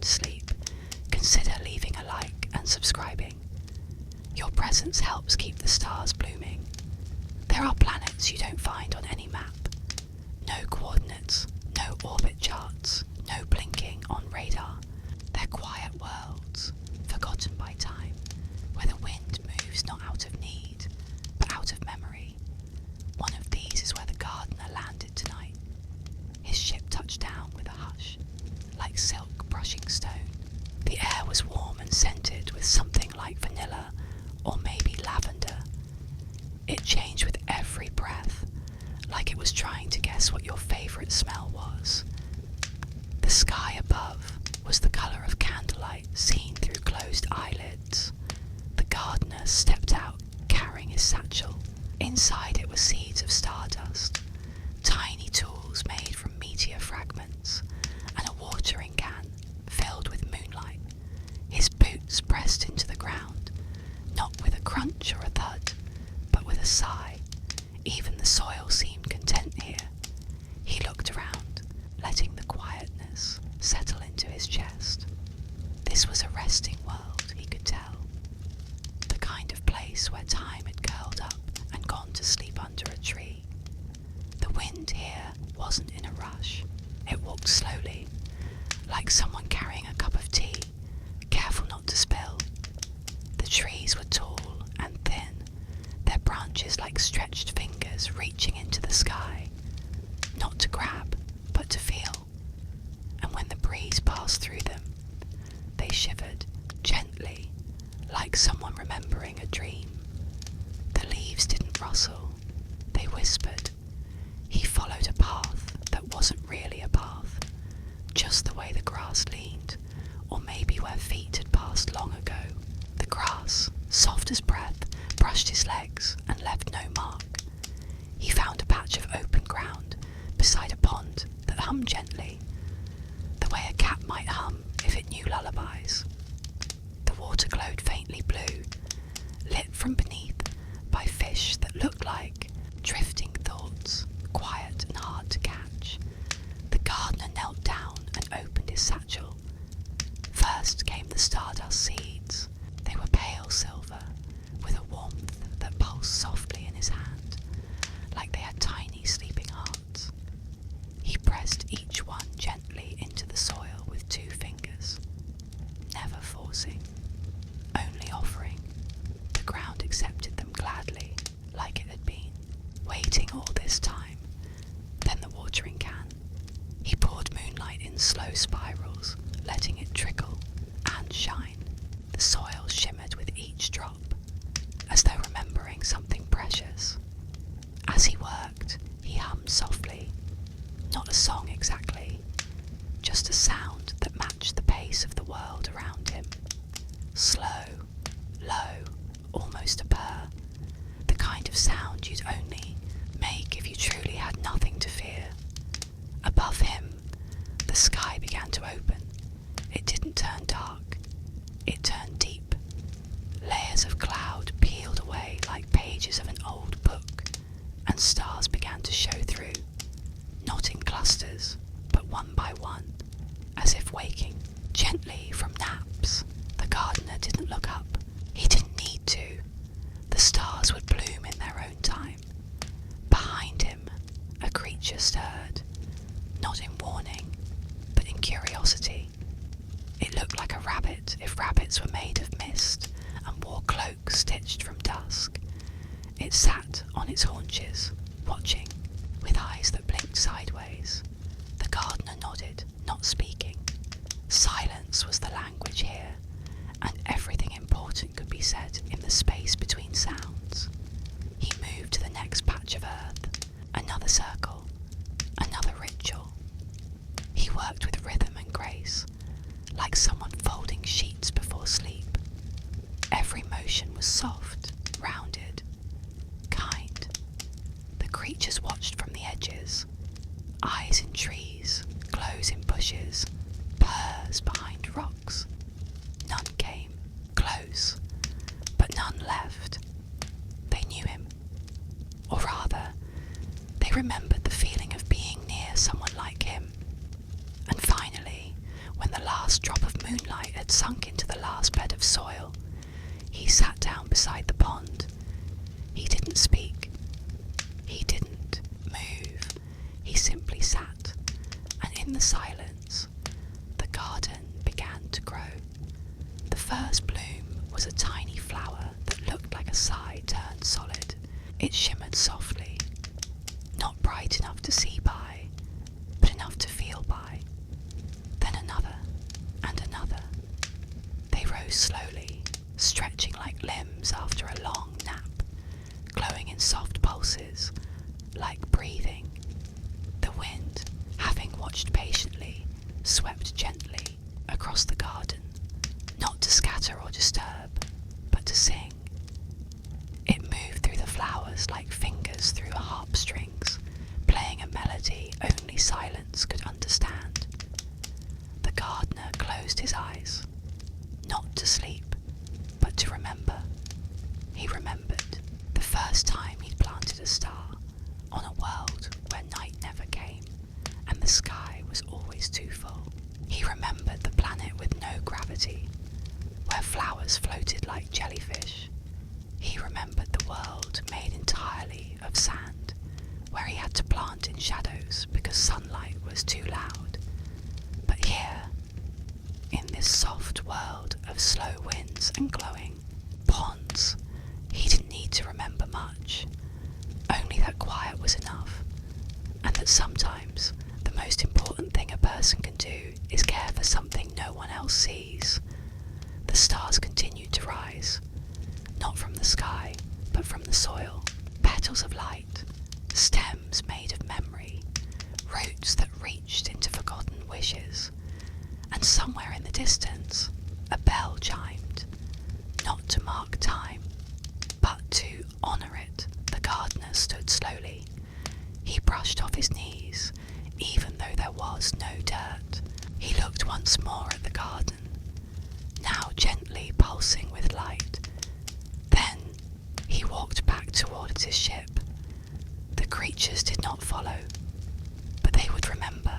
to sleep, consider leaving a like and subscribing. Your presence helps keep the stars blooming. There are planets you don't find on any map. No coordinates, no orbit charts, no blinking on radar. They're quiet worlds, forgotten by time, where the wind moves not out of need, but out of memory. One of these is where the gardener landed tonight. His ship touched down with a hush, like silk brushing stone. The air was warm and scented with something like vanilla or maybe lavender. It changed with every breath, like it was trying to guess what your favourite smell was. The sky above was the colour of candlelight seen through closed eyelids. The gardener stepped out carrying his satchel. Inside it were seeds of stardust, tiny tools made from meteor fragments, and a watering can filled with moonlight. His boots pressed into the ground, not with a crunch or a thud, but with a sigh. Even the soil seemed content here. He looked around, letting the quietness settle into his chest. This was a resting world, he could tell. The kind of place where time had curled up and gone to sleep under a tree. The wind here wasn't in a rush. It walked slowly, like someone carrying a cup of tea, careful not to spill. The trees were tall and thin, their branches like stretched fingers reaching into the sky, not to grab, but to feel. And when the breeze passed through them, they shivered gently, like someone remembering a dream. The leaves didn't rustle, they whispered. He followed a path that wasn't really a path, just the way the grass leaned, or maybe where feet had passed long ago. The grass, soft as breath, brushed his legs and left no mark. He found a patch of open ground beside a pond that hummed gently, the way a cat might hum if it knew lullabies. The water glowed faintly blue, lit from beneath by fish that looked like drifting thoughts, quiet and hard to catch. The gardener knelt down and opened his satchel. First came the stardust seeds. They were pale silver, with a warmth that pulsed softly in his hand, like they had tiny sleeping hearts. He pressed each one gently into the soil with 2 fingers, never forcing, only offering. The ground accepted them gladly, like it had been, waiting all this time. Then the watering can. He poured moonlight in slow spirals, letting it trickle and shine. The soil shimmered with each drop, as though remembering something precious. As he worked, he hummed softly, not a song exactly, just a sound that matched the pace of the world around him. Slow, low, almost a purr, the kind of sound you'd only make if you truly had nothing to fear. Above him, the sky began to open. It didn't turn dark, it turned deep. Layers of cloud peeled away like pages of an old book, and stars began to show through, not in clusters, but one by one, as if waking gently from naps. The gardener didn't look up. He didn't need to. The stars would bloom in their own time. Behind him, a creature stirred, not in warning, but in curiosity. It looked like a rabbit if rabbits were made of mist and wore cloaks stitched from dusk. It sat on its haunches, watching, with eyes that blinked sideways. The gardener nodded, not speaking. Silence was the language here, and everything important could be said in the space between sounds. He moved to the next patch of earth, another circle, another ritual. He worked with rhythm and grace, like someone folding sheets before sleep. Every motion was soft, rounded, kind. The creatures watched from the edges, eyes in trees, glows in bushes, purrs behind rocks. None came close, but none left. They knew him, or rather, they remembered the feeling of being near someone like him. And finally, when the last drop of moonlight had sunk into the last bed of soil, he sat down beside the pond. He didn't speak. He didn't move. He simply sat, and in the silence, the garden began to grow. The first bloom was a tiny flower that looked like a sigh turned solid. It shimmered softly, not bright enough to see by, but enough to feel by. Then another, and another. They rose slowly, stretching like limbs after a long nap, glowing in soft pulses, like breathing. The wind, having watched patiently, swept gently across the garden, not to scatter or disturb, but to sing. It moved through the flowers like fingers through harp strings, playing a melody only silence could understand. The gardener closed his eyes, not to sleep, but to remember. He remembered the first time he'd planted a star on a world where night never came, and the sky was always too full. He remembered the planet with no gravity, where flowers floated like jellyfish. He remembered the world made entirely of sand, where he had to plant in shadows because sunlight was too loud. But here, in this soft world of slow winds and glowing ponds, he didn't need to remember much, only that quiet was enough, and that sometimes the most important thing a person can do is care for something no one else sees. The stars continued to rise, not from the sky, but from the soil. Petals of light, stems made of memory, roots that reached into forgotten wishes. And somewhere in the distance, a bell chimed, not to mark time, but to honour it. The gardener stood slowly. He brushed off his knees, even though there was no dirt. He looked once more at the garden, now gently pulsing with light. Then he walked back towards his ship. The creatures did not follow, but they would remember,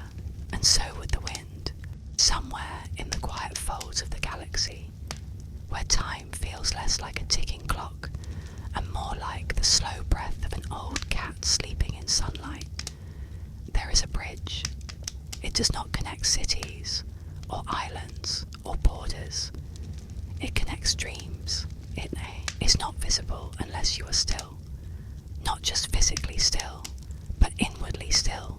and so would the wind. Somewhere in the quiet folds of the galaxy, where time feels less like a ticking clock and more like the slow breath of an old cat sleeping in sunlight, there is a bridge. It does not connect cities, or islands, or borders. It connects dreams. It is not visible unless you are still. Not just physically still, but inwardly still.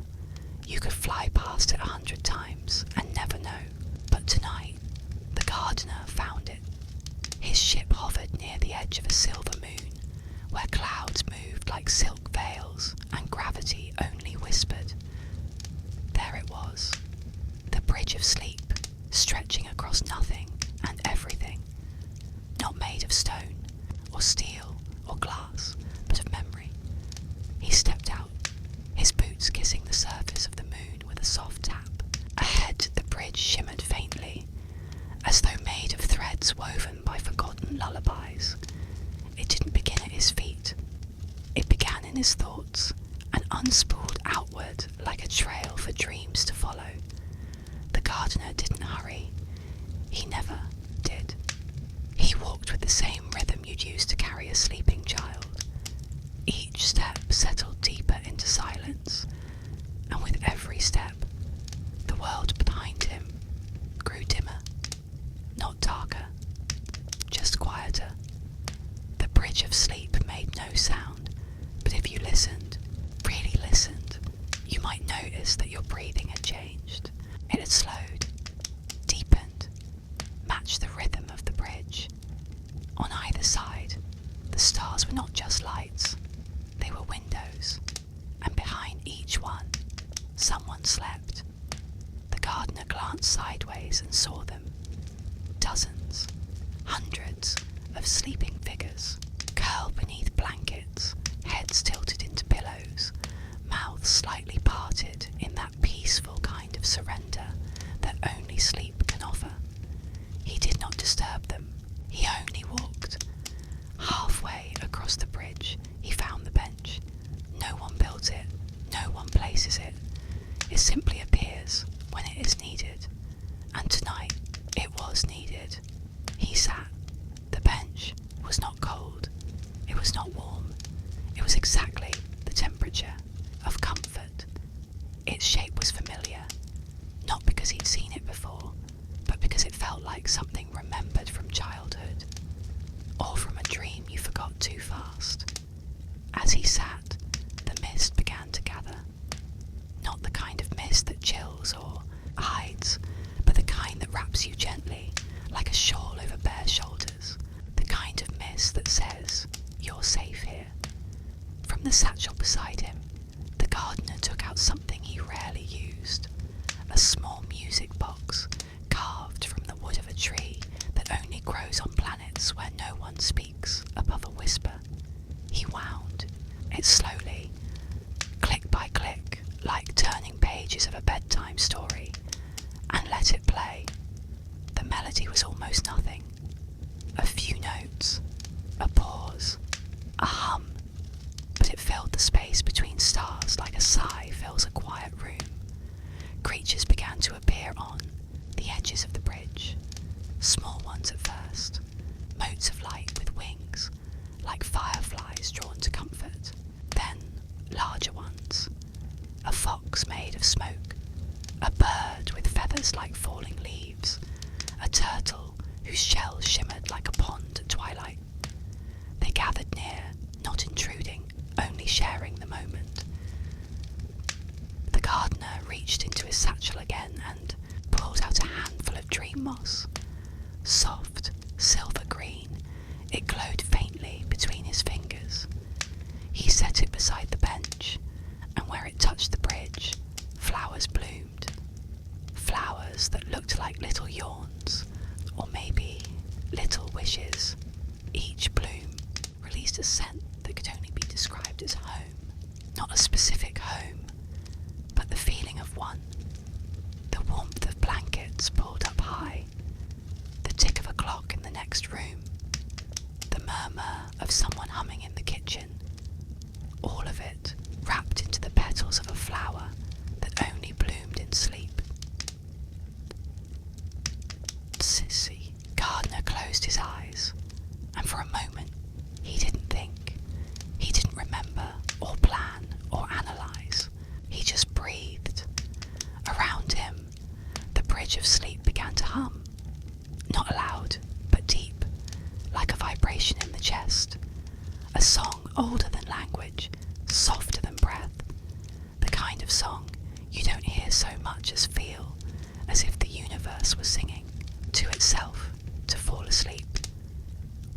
You could fly past it 100 times and never know. But tonight, the gardener found it. His ship hovered near the edge of a silver moon, where clouds moved like silk veils and gravity only whispered. There it was, the bridge of sleep, stretching across nothing and everything, not made of stone, or steel, or glass, but of memory. He stepped out, his boots kissing the surface of the moon with a soft tap. Ahead, the bridge shimmered faintly, as though made of threads woven by forgotten lullabies. It didn't begin at his feet. It began in his thoughts, and unspooled outward like a trail for dreams to follow. The gardener didn't hurry. He never did. He walked with the same rhythm you'd use to carry a sleeping child. Each step settled deeper into silence, and with every step, the world behind him grew dimmer, not darker, just quieter. The bridge of sleep made no sound, but if you listened, really listened, you might notice that your breathing had changed. It had slowed, deepened, matched the rhythm of the bridge. On either side, the stars were not just lights, they were windows, and behind each one, someone slept. The gardener glanced sideways and saw them. Dozens, hundreds of sleeping figures, curled beneath blankets, heads tilted into pillows, mouths slightly parted in that peaceful kind of surrender that only sleep can offer. He did not disturb them. He only walked. Halfway across the bridge, he found the bench. No one builds it, no one places it. It simply appears when it is needed. And tonight, it was because he'd seen it before, but because it felt like something remembered from childhood, or from a dream you forgot too fast. As he sat, the mist began to gather. Not the kind of mist that chills or hides, but the kind that wraps you gently, like a shawl over bare shoulders. The kind of mist that says, "You're safe here." From the satchel beside him, the gardener took out something he rarely used, a small music box carved from the wood of a tree that only grows on planets where no one speaks above a whisper. He wound it slowly, click by click, like turning pages of a bedtime story, and let it play. The melody was almost nothing. A few notes, a pause, a hum, but it filled the space between stars like a sigh fills a quiet room. Creatures began to appear on the edges of the bridge, small ones at first, motes of light with wings, like fireflies drawn to comfort, then larger ones, a fox made of smoke, a bird with feathers like falling leaves, a turtle whose shell shimmered like a pond at twilight. They gathered near, not intruding, only sharing the moment. The gardener reached into his satchel again and pulled out a handful of dream moss. Soft, silver green, it glowed faintly between his fingers. He set it beside the bench, and where it touched the bridge, flowers bloomed. Flowers that looked like little yawns, or maybe little wishes. Each bloom released a scent that could only be described as home. Not a specific home, but the feeling of one. The warmth of blankets pulled up high, the tick of a clock in the next room, the murmur of someone humming in the kitchen. All of it wrapped into the petals of a flower that only bloomed in sleep. Sissy. Gardner closed his eyes, and for a moment he didn't think. He didn't remember, or plan, or analyze. He just breathed. Around him, the bridge of sleep began to hum. Not loud, but deep, like a vibration in the chest. A song older than language, softer than breath. The kind of song you don't hear so much as feel, as if the universe was singing to itself to fall asleep.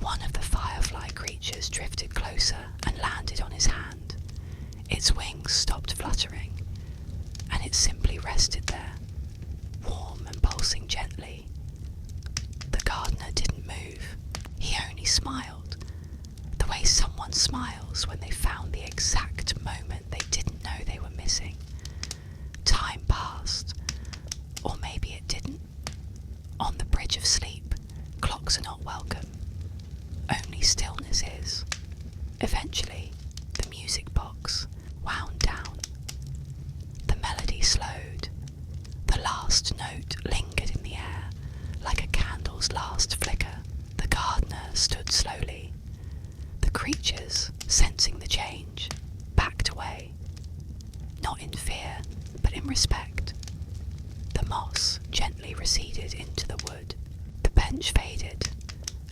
One of the firefly creatures drifted closer and landed on his hand. Its wings stopped fluttering, and it simply rested there, warm and pulsing gently. The gardener didn't move. He only smiled, the way someone smiles when they found the exact moment they didn't know they were missing. Time passed, or maybe it didn't. On the bridge of sleep, clocks are not welcome. Only stillness is. Eventually, the music box wound down. The melody slowed. The last note lingered in the air, like a candle's last flicker. The gardener stood slowly. The creatures, sensing the change, backed away. Not in fear, but in respect. The moss gently receded into the wood. The bench faded,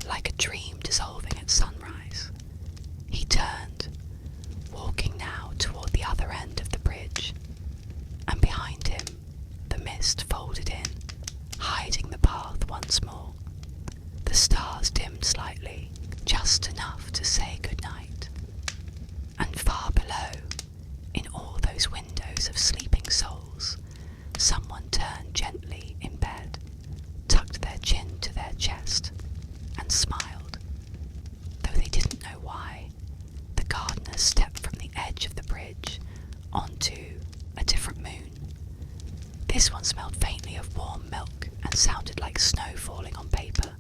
like a dream dissolving at sunrise. He turned, walking now toward the other end of the bridge, and behind him, the mist folded in, hiding the path once more. The stars dimmed slightly, just enough to say goodnight. And far below, in all those windows of sleeping souls, someone turned gently in bed, tucked their chin to their chest, and smiled. Though they didn't know why, the gardener stepped from the edge of the bridge onto a different moon. This one smelled faintly of warm milk and sounded like snow falling on paper.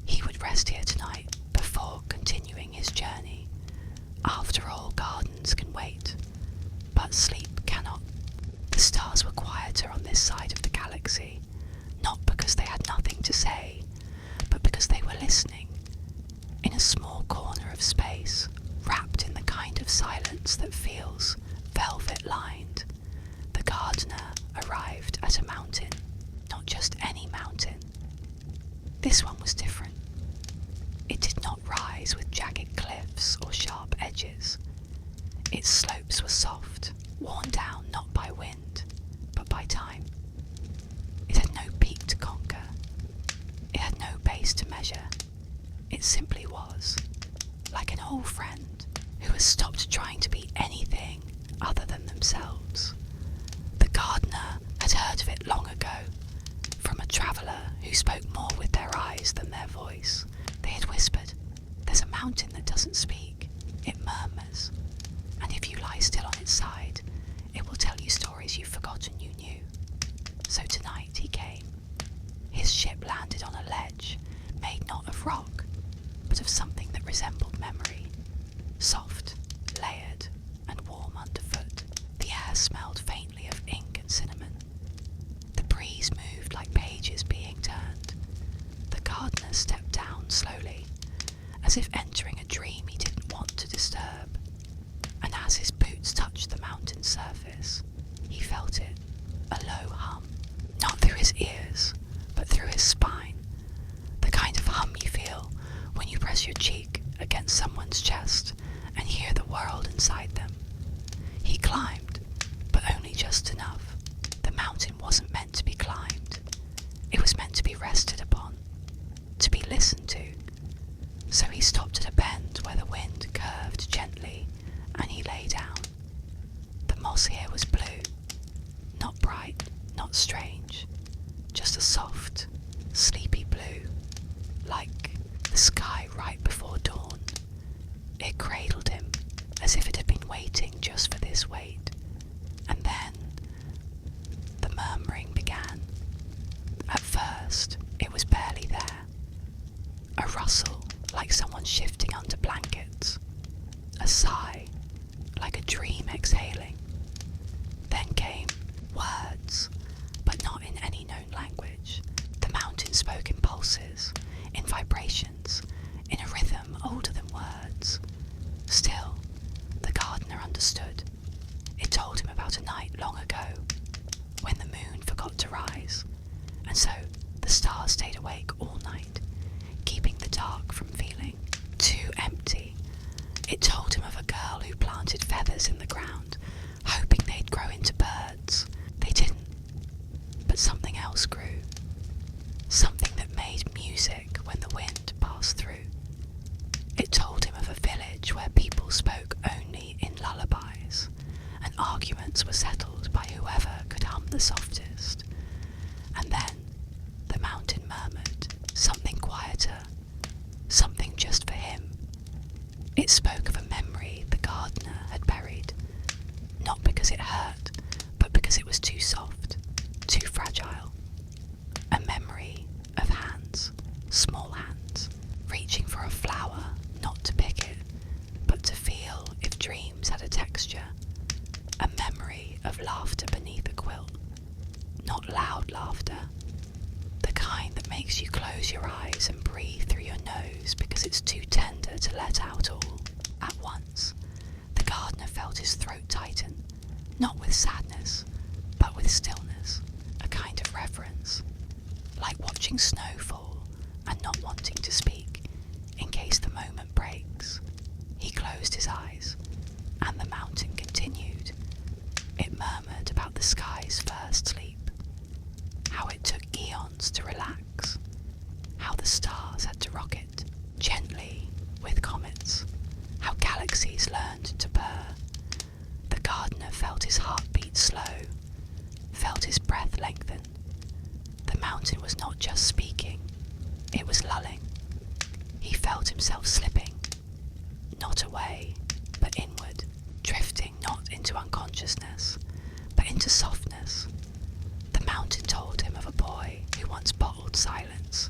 He would rest here tonight before continuing his journey. After all, gardens can wait, but sleep cannot. The stars were quieter on this side of the galaxy, not because they had nothing to say, but because they were listening. In a small corner of space, wrapped in the kind of silence that feels velvet-lined, the gardener arrived at a mountain. not just any mountain. This one was different. It did not rise with jagged cliffs or sharp edges. Its slopes were soft, worn down not by wind, but by time. It had no peak to conquer. It had no base to measure. It simply was, like an old friend who has stopped trying to be anything other than themselves. The gardener had heard of it long ago, from a traveller who spoke more with their eyes than their voice. They had whispered, "There's a mountain that doesn't speak. It murmurs. And if you lie still on its side, it will tell you stories you've forgotten you knew." So tonight he came. His ship landed on a ledge made not of rock, but of something that resembled memory. Soft, layered, and warm underfoot. The air smelled faintly of ink and cinnamon. The breeze moved like pages being turned. The gardener stepped down slowly, as if entering a dream he didn't want to disturb. And as his boots touched the mountain surface, he felt it, a low hum, not through his ears, but through his spine. The kind of hum you feel when you press your cheek against someone's chest and hear the world inside them. He climbed, but only just enough. The mountain wasn't meant to be climbed. It was meant to be rested upon, to be listened to. So he stopped at a bend where the wind curved gently, and he lay down. The moss here was blue, not bright, not strange, just a soft, sleepy blue, like the sky right before dawn. It cradled him as if it had been waiting just for this wait. And then the murmuring began. At first, it was barely there. A rustle like someone shifting under blankets. A sigh like a dream exhaling. Then came words, but not in any known language. The mountain spoke in pulses, in vibrations, in a rhythm older than words. Still, the gardener understood. It told him about a night long ago, when the moon forgot to rise, and so the stars stayed awake all night, keeping the dark from feeling too empty. It told him of a girl who planted feathers in the ground, hoping they'd grow into birds. They didn't, but something else grew. Something that made music when the wind passed through. It told him of a village where people spoke only in lullabies, and arguments were settled by whoever could hum the softest. And then the mountain murmured, something quieter, something just for him. It spoke of a memory the gardener had buried, not because it hurt, but because it was too soft, too fragile. A memory of hands, small hands, reaching for a flower, not to pick it, but to feel if dreams had a texture. A memory of laughter beneath a quilt, not loud laughter, the kind that makes you close your eyes and breathe through your nose because it's too tender to let out all at once. The gardener felt his throat tighten, not with sadness, but with stillness, a kind of reverence, like watching snow fall and not wanting to speak in case the moment breaks. He closed his eyes, and the mountain continued. It murmured about the sky's first sleep, how it took eons to relax, how the stars had to rocket gently with comets, how galaxies learned to purr. The gardener felt his heart beat slow, felt his breath lengthen. The mountain was not just speaking, it was lulling. He felt himself slipping, not away, but inward, drifting not into unconsciousness, but into softness. The mountain told him of a boy who once bottled silence,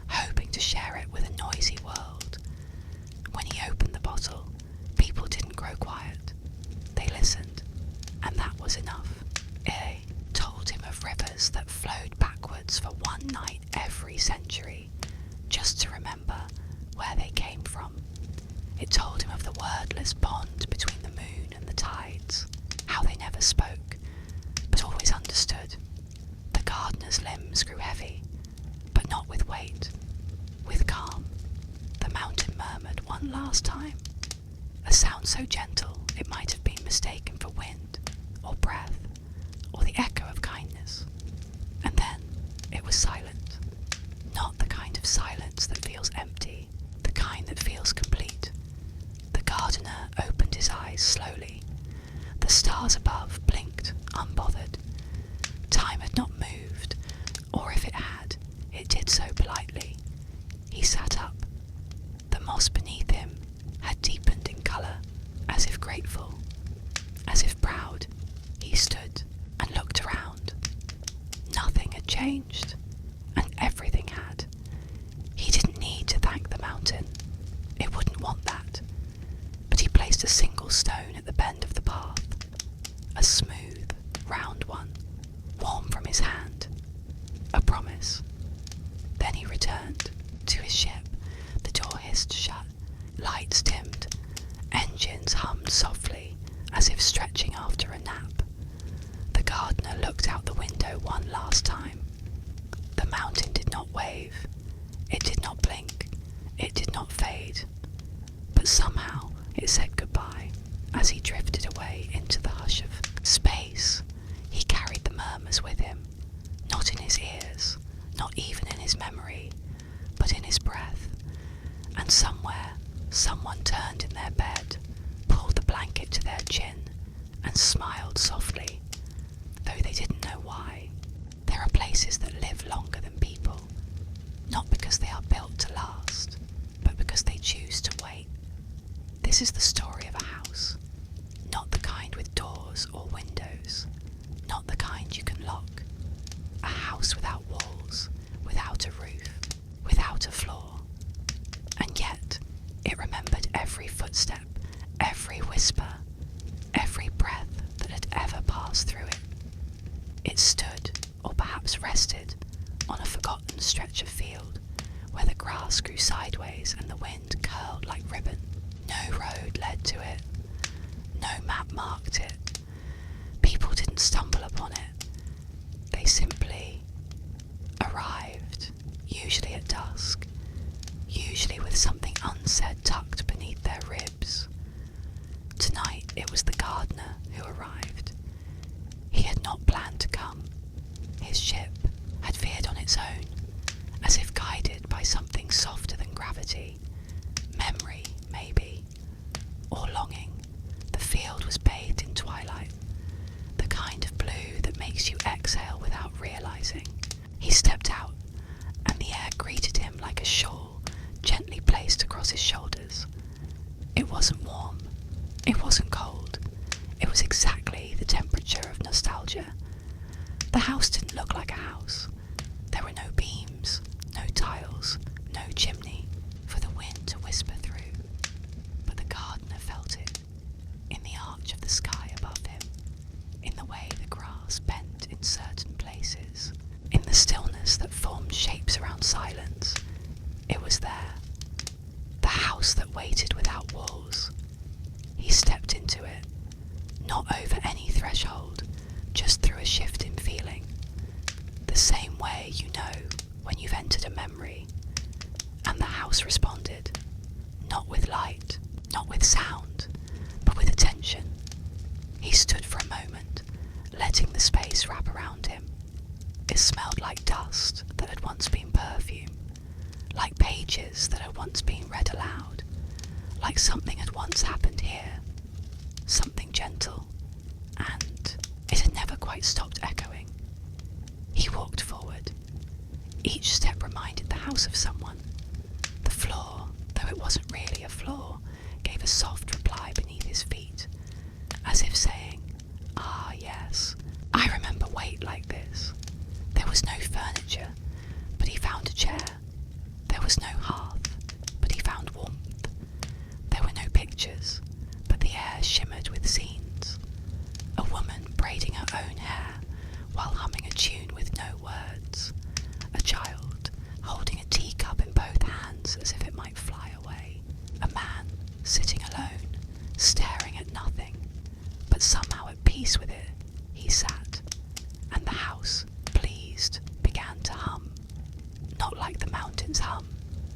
hoping to share it with a noisy world. When he opened the bottle, people didn't grow quiet. They listened, and that was enough. It told him of rivers that flowed backwards for one night every century, just to remember where they came from. It told him of the wordless bond between the moon and the tides, how they never spoke, but always understood. The gardener gardener's limbs grew heavy, but not with weight. With calm, the mountain murmured one last time, a sound so gentle it might have been mistaken for wind, or breath, or the echo of kindness. And then it was silent. Not the kind of silence that feels empty, the kind that feels complete. The gardener opened his eyes slowly. The stars above blinked, unbothered. Time had not moved, or if it had, it did so politely. He sat up. The moss beneath him had deepened in colour, as if grateful, as if proud. He stood and looked around. Nothing had changed, and everything had. He didn't need to thank the mountain. It wouldn't want that. But he placed a single stone at the bend of the path, a smooth, round one, warm from his hand, a promise. Then he returned to his ship. The door hissed shut, lights dimmed, engines hummed softly, as if stretching after a nap. The gardener looked out the window one last time. The mountain did not wave, it did not blink, it did not fade, but somehow it said goodbye as he drifted away into the hush of space. He carried the murmurs with him, not in his ears, not even in his memory, but in his breath. And somewhere, someone turned in their bed, pulled the blanket to their chin, and smiled softly, though they didn't know why. There are places that live longer than people, not because they are built to last, but because they choose to wait. This is the story of a house, not the kind with doors or windows, not the kind you can lock. A house without walls, without a roof, without a floor. And yet, it remembered every footstep, every whisper, every breath that had ever passed through it. It stood, or perhaps rested, on a forgotten stretch of field, where the grass grew sideways and the wind curled like ribbon. No road led to it. No map marked it. People didn't stumble upon it. They simply arrived, usually at dusk, usually with something unsaid tucked beneath their ribs. Tonight it was the gardener who arrived. He had not planned to come. His ship had veered on its own, as if guided by something softer than gravity. Memory, maybe, or longing. The field was bathed in twilight, the kind of blue that makes you exhale without realizing. He stepped out, and the air greeted him like a shawl gently placed across his shoulders. It wasn't warm, it wasn't cold, it was exactly the temperature of nostalgia. The house didn't look like a house. There were no beams, no tiles, no chimney for the wind to whisper through. But the gardener felt it, in the arch of the sky above him, in the way the grass bent in certain places, in the stillness that formed shapes around silence. It was there, the house that waited without walls. He stepped into it, not over any threshold, just through a shift in feeling. The same way you know when you've entered a memory. And the house responded, not with light, not with sound, but with attention. He stood for a moment, letting the space wrap around him. It smelled like dust that had once been perfume, like pages that had once been read aloud, like something had once happened here, something gentle, and it had never quite stopped echoing. He walked forward. Each step reminded the house of someone. The floor, though it wasn't really a floor, gave a soft reply beneath his feet, as if saying, "Ah, yes, I remember weight like this." There was no furniture, but he found a chair. There was no hearth, but he found warmth. There were no pictures, but the air shimmered with scenes. A woman braiding her own hair while humming a tune with no words. A child holding a teacup in both hands as if it might fly away. A man sitting alone, staring at nothing, but somehow at peace with it. He sat, and the house pleased Silen's hum.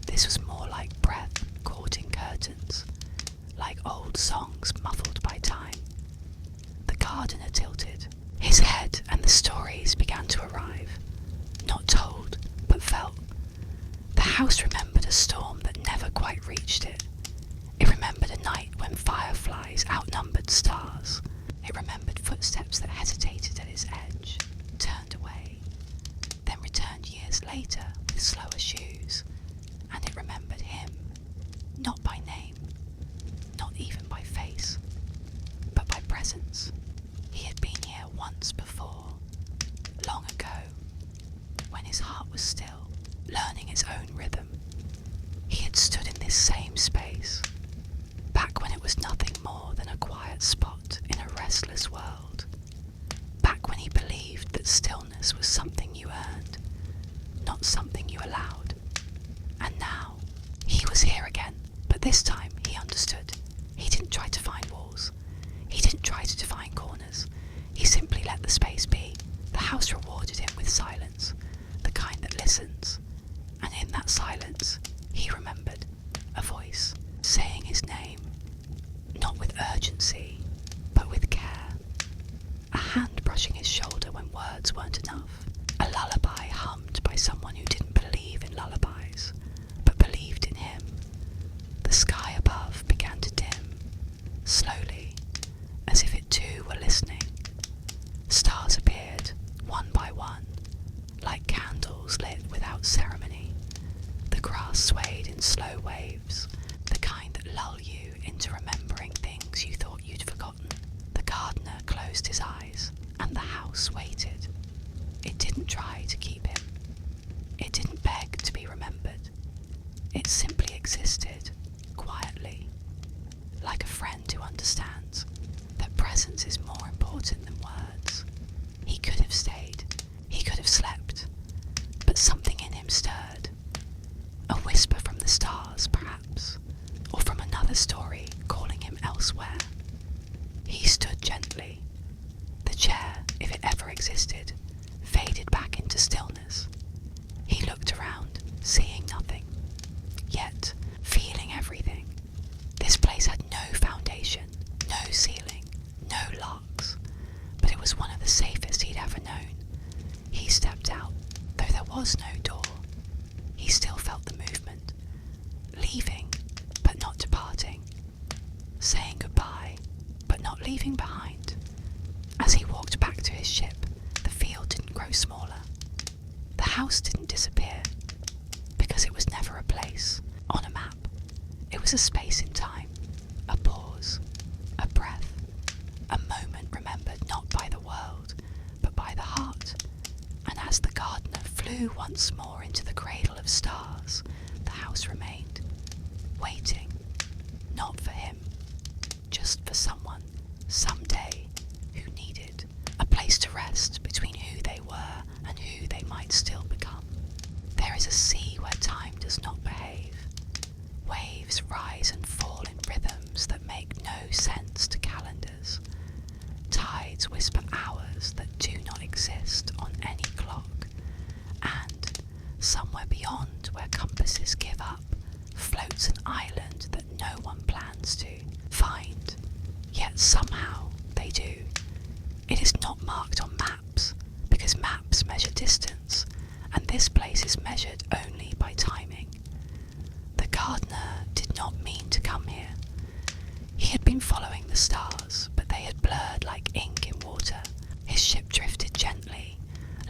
This was more like breath courting curtains, like old songs muffled by time. The gardener tilted. His head and the stories began to arrive. Not told, but felt. The house remembered a storm that never quite reached it. It remembered a night when fireflies outnumbered stars. It remembered footsteps that hesitated at its edge, turned away, then returned years later with slower shoes. And it remembered him, not by name, not even by face, but by presence. He had been here once before, long ago, when his heart was still, learning its own rhythm. He had stood in this same space, back when it was nothing more than a quiet spot in a restless world, back when he believed that stillness was something you earned, not something you allowed. And now, he was here again, but this time he understood. He didn't try to find walls. He didn't try to define corners. He simply let the space be. The house rewarded him with silence, the kind that listens. And in that silence, he remembered a voice saying his name, not with urgency, but with care. A hand brushing his shoulder when words weren't enough. A lullaby hummed by someone who didn't believe in lullabies, but believed in him. The sky above began to dim, slowly, as if it too were listening. Stars appeared, one by one, like candles lit without ceremony. The grass swayed in slow waves, the kind that lull you into remembering things you thought you'd forgotten. The gardener closed his eyes, and the house waited. It didn't try to keep him. It didn't beg to be remembered. It simply existed, quietly, like a friend who understands that presence is more important than words. He could have stayed. He could have slept. But something in him stirred. A whisper from the stars, perhaps, or from another story calling him elsewhere. He stood gently. The chair, if it ever existed, faded back into stillness. He looked around, seeing nothing, yet feeling everything. This place had no foundation, no ceiling, no locks, but it was one of the safest he'd ever known. He stepped out, though there was no door. He still felt the movement, leaving, but not departing, saying goodbye, but not leaving behind. As he walked back to his ship, the field didn't grow smaller. The house didn't disappear, because it was never a place on a map. It was a space in time, a pause, a breath, a moment remembered not by the world, but by the heart. And as the gardener flew once more into the cradle of stars, the house remained, waiting, not for him, just for someone, someday, who needed a place to rest between who they were and who they might still become. There is a sea where time does not behave. Waves rise and fall in rhythms that make no sense to calendars. Tides whisper hours that do not exist on any clock. And somewhere beyond where compasses give up, floats an island that no one plans to find, yet somehow they do. It is not marked on maps, because maps measure distance, and this place is measured only by timing. The gardener did not mean to come here. He had been following the stars, but they had blurred like ink in water. His ship drifted gently,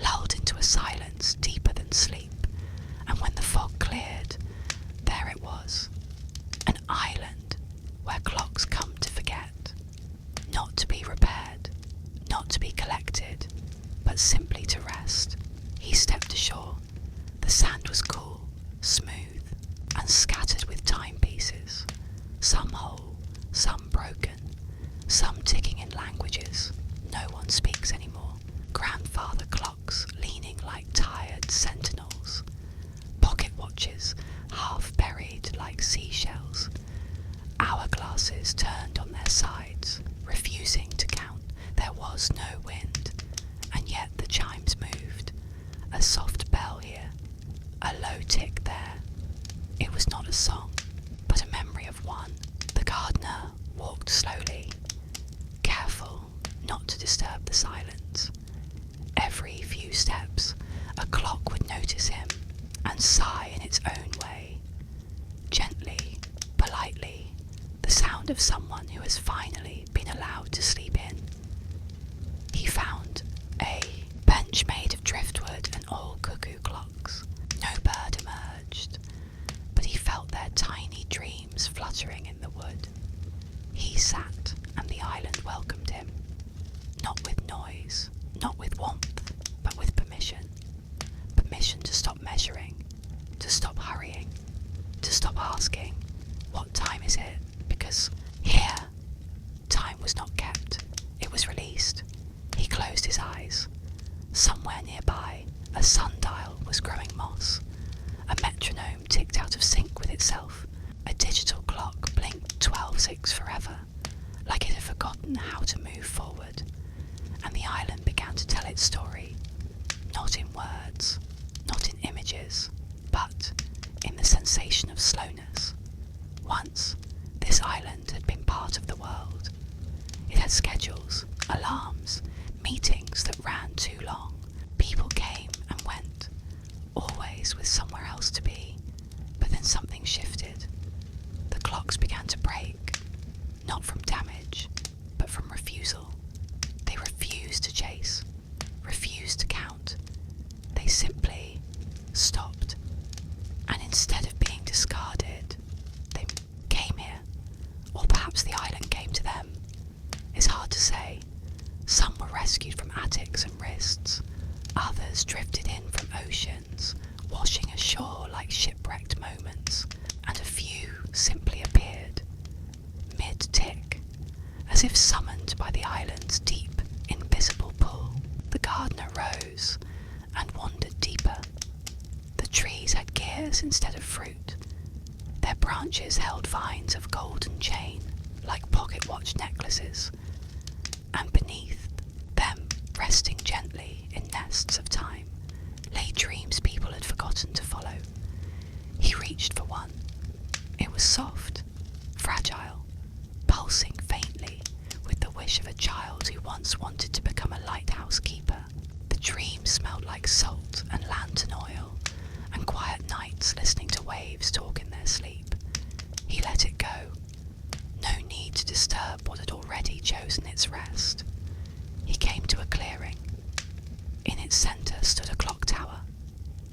lulled into a silence deeper than sleep, and when the fog cleared, there it was, an island where clocks come to forget, not to be repaired, not to be collected, but simply to rest. He stepped ashore. The sand was cool, smooth, and scattered with timepieces, some whole, some broken, some ticking in languages no one speaks anymore. Grandfather clocks leaning like tired sentinels, pocket watches half buried like seashells, hourglasses turned on their sides, refusing to count. There was no wind, and yet the chimes moved. A soft bell here, a low tick there, was not a song, but a memory of one. The gardener walked slowly, careful not to disturb the silence. Every few steps, a clock would notice him and sigh in its own way. Gently, politely, the sound of someone who has finally been allowed to sleep in. He found a bench made of driftwood and old cuckoo clocks. No bird emerged, but he felt their tiny dreams fluttering in the wood. He sat, and the island welcomed him, not with noise, not with warmth, but with permission. Permission to stop measuring, to stop hurrying, to stop asking, what time is it? Because here, time was not kept, it was released. He closed his eyes. Somewhere nearby, a sundial was growing moss. A metronome ticked out of sync with itself. A digital clock blinked 12-6 forever, like it had forgotten how to move forward. And the island began to tell its story, not in words, not in images, but in the sensation of slowness. Once, this island had been part of the world. It had schedules, alarms, meetings that ran too long. People came and went, always with somewhere else to be. But then something shifted. The clocks began to break, not from damage, but from refusal. They refused to chase, refused to count. They simply stopped. And instead of being discarded, they came here. Or perhaps the island came to them. It's hard to say. Some were rescued from attics and wrists. Others drifted in from oceans, washing ashore like shipwrecked moments. And a few simply appeared, mid-tick, as if summoned by the island's deep, invisible pull. The gardener rose and wandered deeper. The trees had gears instead of fruit. Their branches held vines of golden chain, like pocket watch necklaces. And beneath them, resting gently in nests of time, lay dreams people had forgotten to follow. He reached for one. It was soft, fragile, pulsing faintly with the wish of a child who once wanted to become a lighthouse keeper. The dream smelled like salt and lantern oil, and quiet nights listening to waves talk in their sleep. He let it go. No need to disturb what had already chosen its rest. He came to a clearing. In its centre stood a clock tower,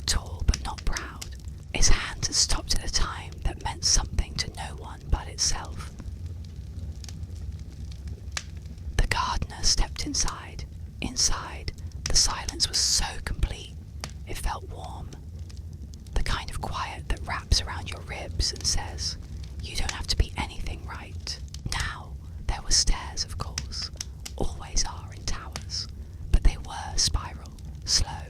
tall but not proud. Its hands had stopped at a time that meant something to no one but itself. The gardener stepped inside. Inside, the silence was so complete, it felt warm. The kind of quiet that wraps around your ribs and says, you don't have to be anything right. Now, there were stairs, of course, always are in towers, but they were spiral, slow,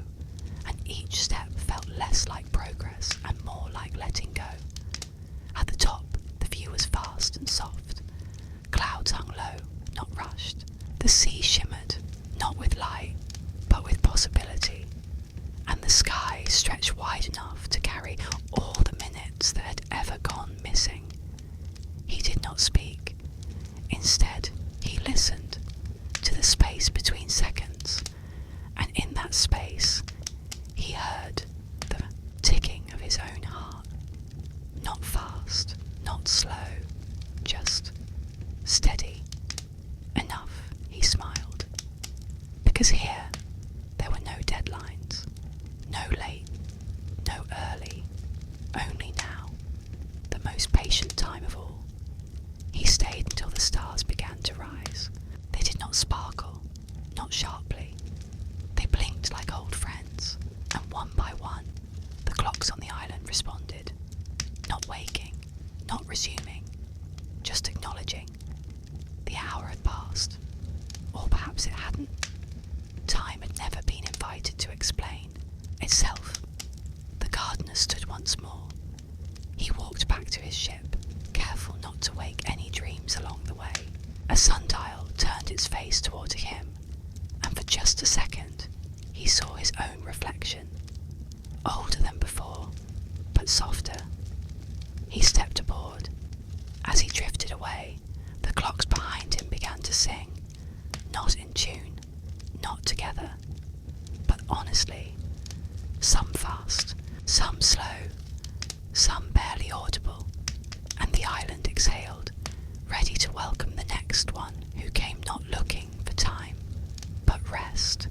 and each step felt less like progress and more like letting go. At the top, the view was vast and soft. Clouds hung low, not rushed. The sea shimmered, not with light, but with possibility. And the sky stretched wide enough to carry all the minutes that had ever gone missing. He did not speak. Instead, he listened to the space between seconds, and in that space, he heard the ticking of his own heart. Not fast, not slow, just steady. Enough, he smiled. Because here, there were no deadlines, no late, no early, only now, the most patient time of all. He stayed until the stars began to rise. They did not sparkle, not sharply. They blinked like old friends, and one by one, the clocks on the island responded. Not waking, not resuming, just acknowledging. The hour had passed, or perhaps it hadn't. Time had never been invited to explain itself. The gardener stood once more. He walked back to his ship, careful not to wake any dreams along the way. A sundial turned its face toward him, and for just a second, he saw his own reflection, older than before, but softer, some fast, some slow, some barely audible, and the island exhaled, ready to welcome the next one who came not looking for time, but rest.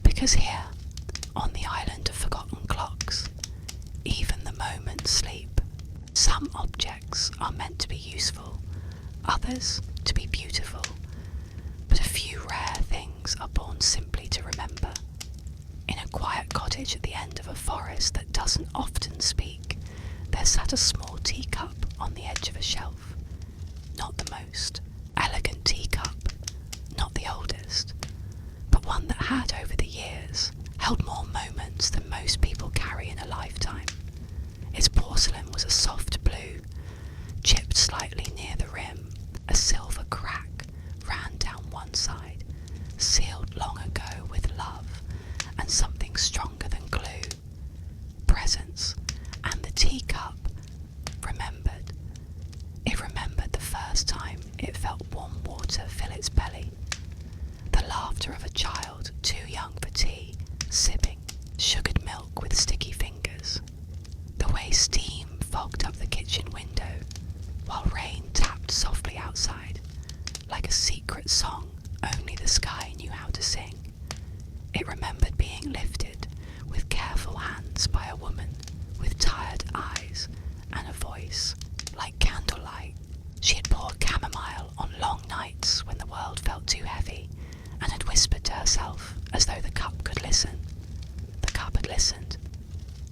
Because here, on the island of forgotten clocks, even the moments sleep. Some objects are meant to be useful, others to be beautiful, but a few rare things are born simply to remember. In a quiet cottage at the end of a forest that doesn't often speak, there sat a small teacup on the edge of a shelf. Not the most elegant teacup, not the oldest, but one that had over the years held more moments than most people carry in a lifetime. Its porcelain was a soft blue, chipped slightly near the rim. A silver crack ran down one side, sealed long ago with love and something stronger than glue. Presence, and the teacup remembered. It remembered the first time it felt warm water fill its belly, the laughter of a child too young for tea, sipping sugared milk with sticky fingers, the way steam fogged up the kitchen window while rain tapped softly outside, like a secret song only the sky knew how to sing. It remembered being lifted with careful hands by a woman with tired eyes and a voice like candlelight. She had poured chamomile on long nights when the world felt too heavy, and had whispered to herself as though the cup could listen. The cup had listened.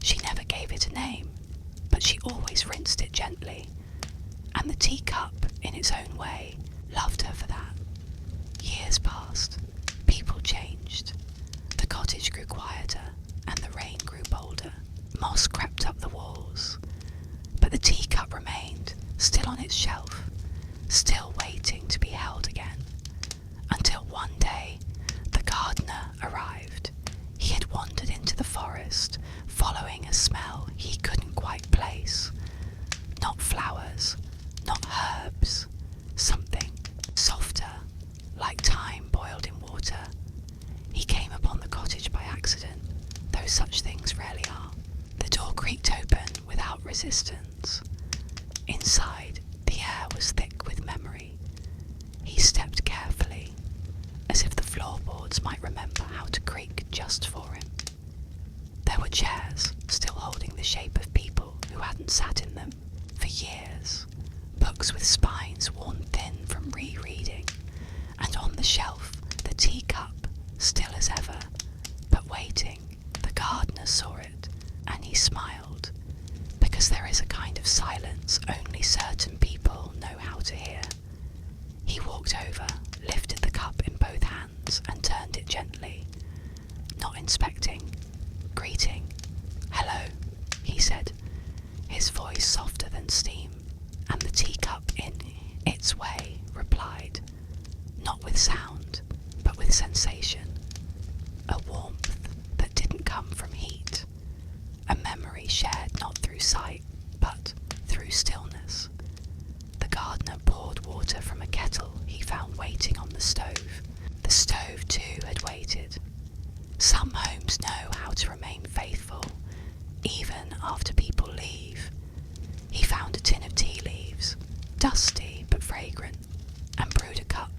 She never gave it a name, but she always rinsed it gently, and the teacup, in its own way, loved her for that. Years passed. People changed. The cottage grew quieter, and the rain grew bolder. Moss crept up the walls. But the teacup remained, still on its shelf, still waiting to be held again. Until one day, the gardener arrived. He had wandered into the forest, following a smell he couldn't quite place. Not flowers, not herbs, something softer, like thyme boiled in water. He came upon the cottage by accident, though such things rarely are. The door creaked open without resistance. Inside, the air was thick with memory. He stepped carefully, as if the floorboards might remember how to creak just for him. There were chairs, still holding the shape of people who hadn't sat in them for years, books with spines worn thin from rereading, and on the shelf the teacup, still as ever, but waiting. The gardener saw it, and he smiled, because there is a kind of silence only certain people know how to hear. He walked over, lifted the cup in both hands, and turned it gently, not inspecting, greeting. "Hello," he said, his voice softer than steam, and the teacup, in its way, replied, not with sound, but with sensation, a warmth that didn't come from heat, a memory shared not through sight, but through stillness. The gardener poured water from a kettle he found waiting on the stove. The stove, too, had waited. Some homes know how to remain faithful, even after people leave. He found a tin of tea leaves, dusty but fragrant, and brewed a cup.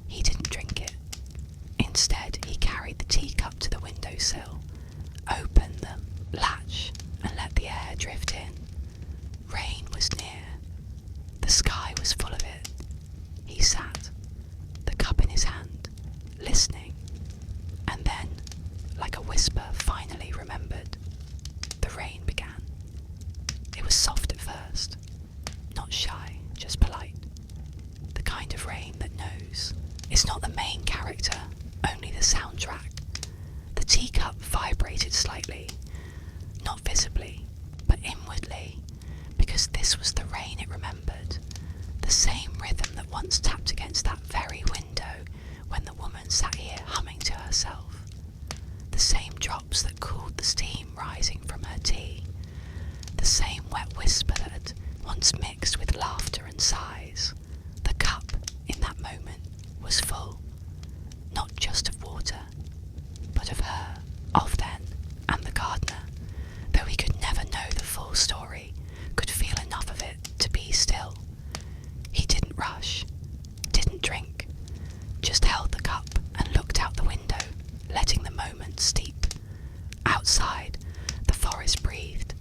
He didn't drink it. Instead, he carried the teacup to the windowsill, opened the latch, and let the air drift in. Rain was near. The sky was full of it. He sat, the cup in his hand, listening, and then, like a whisper finally remembered, the rain began. It was soft at first, not shy, just polite. The kind of rain that knows. It's not the main character, only the soundtrack. The teacup vibrated slightly, not visibly, but inwardly, because this was the rain it remembered, the same rhythm that once tapped against that very window when the woman sat here humming to herself, the same drops that cooled the steam rising from her tea, the same wet whisper that had once mixed with laughter and sighs. The cup, in that moment, was full, not just of water, but of her, of then, and the garden. just held the cup and looked out the window, letting the moment steep. Outside, the forest breathed,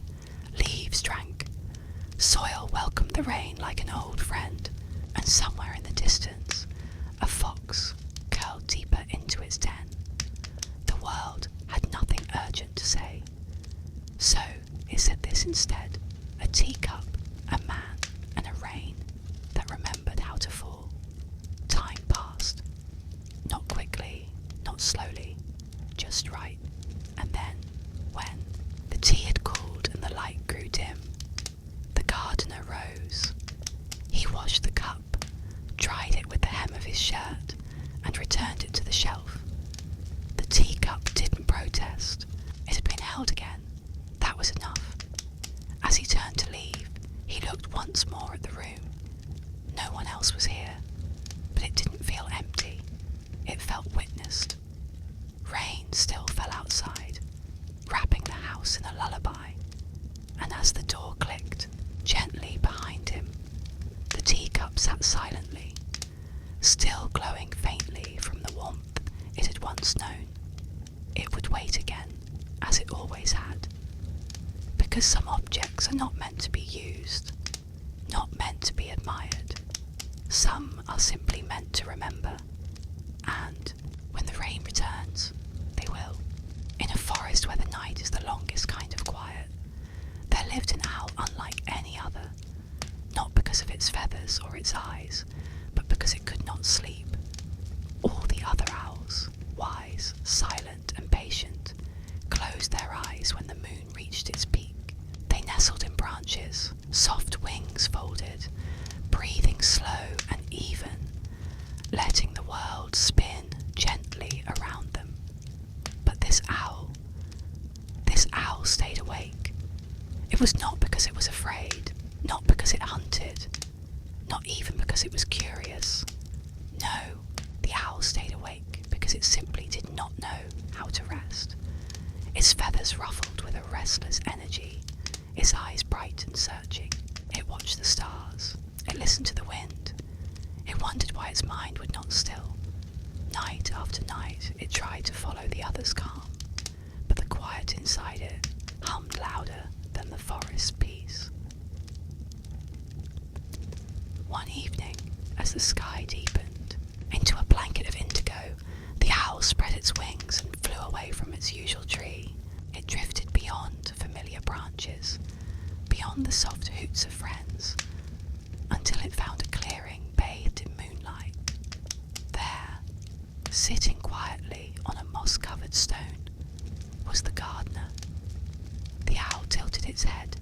leaves drank, soil welcomed the rain like an old friend, and somewhere in the distance, a fox curled deeper into its den. The world had nothing urgent to say, so it said this instead: a teacup, a man, and a rain that remembered how to fall. Time passed, not quickly, not slowly, just right. And then, when the tea had cooled and the light grew dim, the gardener rose. He washed the cup, dried it with the hem of his shirt, and returned it to the shelf. The teacup didn't protest. It had been held again. That was enough. As he turned to leave, he looked once more at the room. No one else was here, but it didn't feel empty. It felt witnessed. Rain still fell outside, wrapping the house in a lullaby, and as the door clicked gently behind him, the teacup sat silently, still glowing faintly from the warmth it had once known. It would wait again, as it always had, because some objects are not meant to be used, not meant to be admired. Some are simply meant to remember, and when the rain returns, they will. In a forest where the night is the longest kind of quiet, there lived an owl unlike any other, not because of its feathers or its eyes, but because it could not sleep. All the other owls, wise, silent, and patient, closed their eyes when the moon reached its peak. They nestled in branches, soft wings folded, breathing slow and even, letting the world spin gently around them. But this owl stayed awake. It was not because it was afraid, not because it hunted, not even because it was curious. No, the owl stayed awake because it simply did not know how to rest. Its feathers ruffled with a restless energy, its eyes bright and searching. It watched the stars, it listened to the wind, it wondered why its mind would not still. Night after night it tried to follow the others' calm, but the quiet inside it hummed louder than the forest's peace. One evening, as the sky deepened into a blanket of indigo, the owl spread its wings and flew away from its usual tree. It drifted beyond familiar branches, beyond the soft hoots of friends, until it found a clearing bathed in moonlight. There, sitting quietly on a moss-covered stone, was the gardener. The owl tilted its head,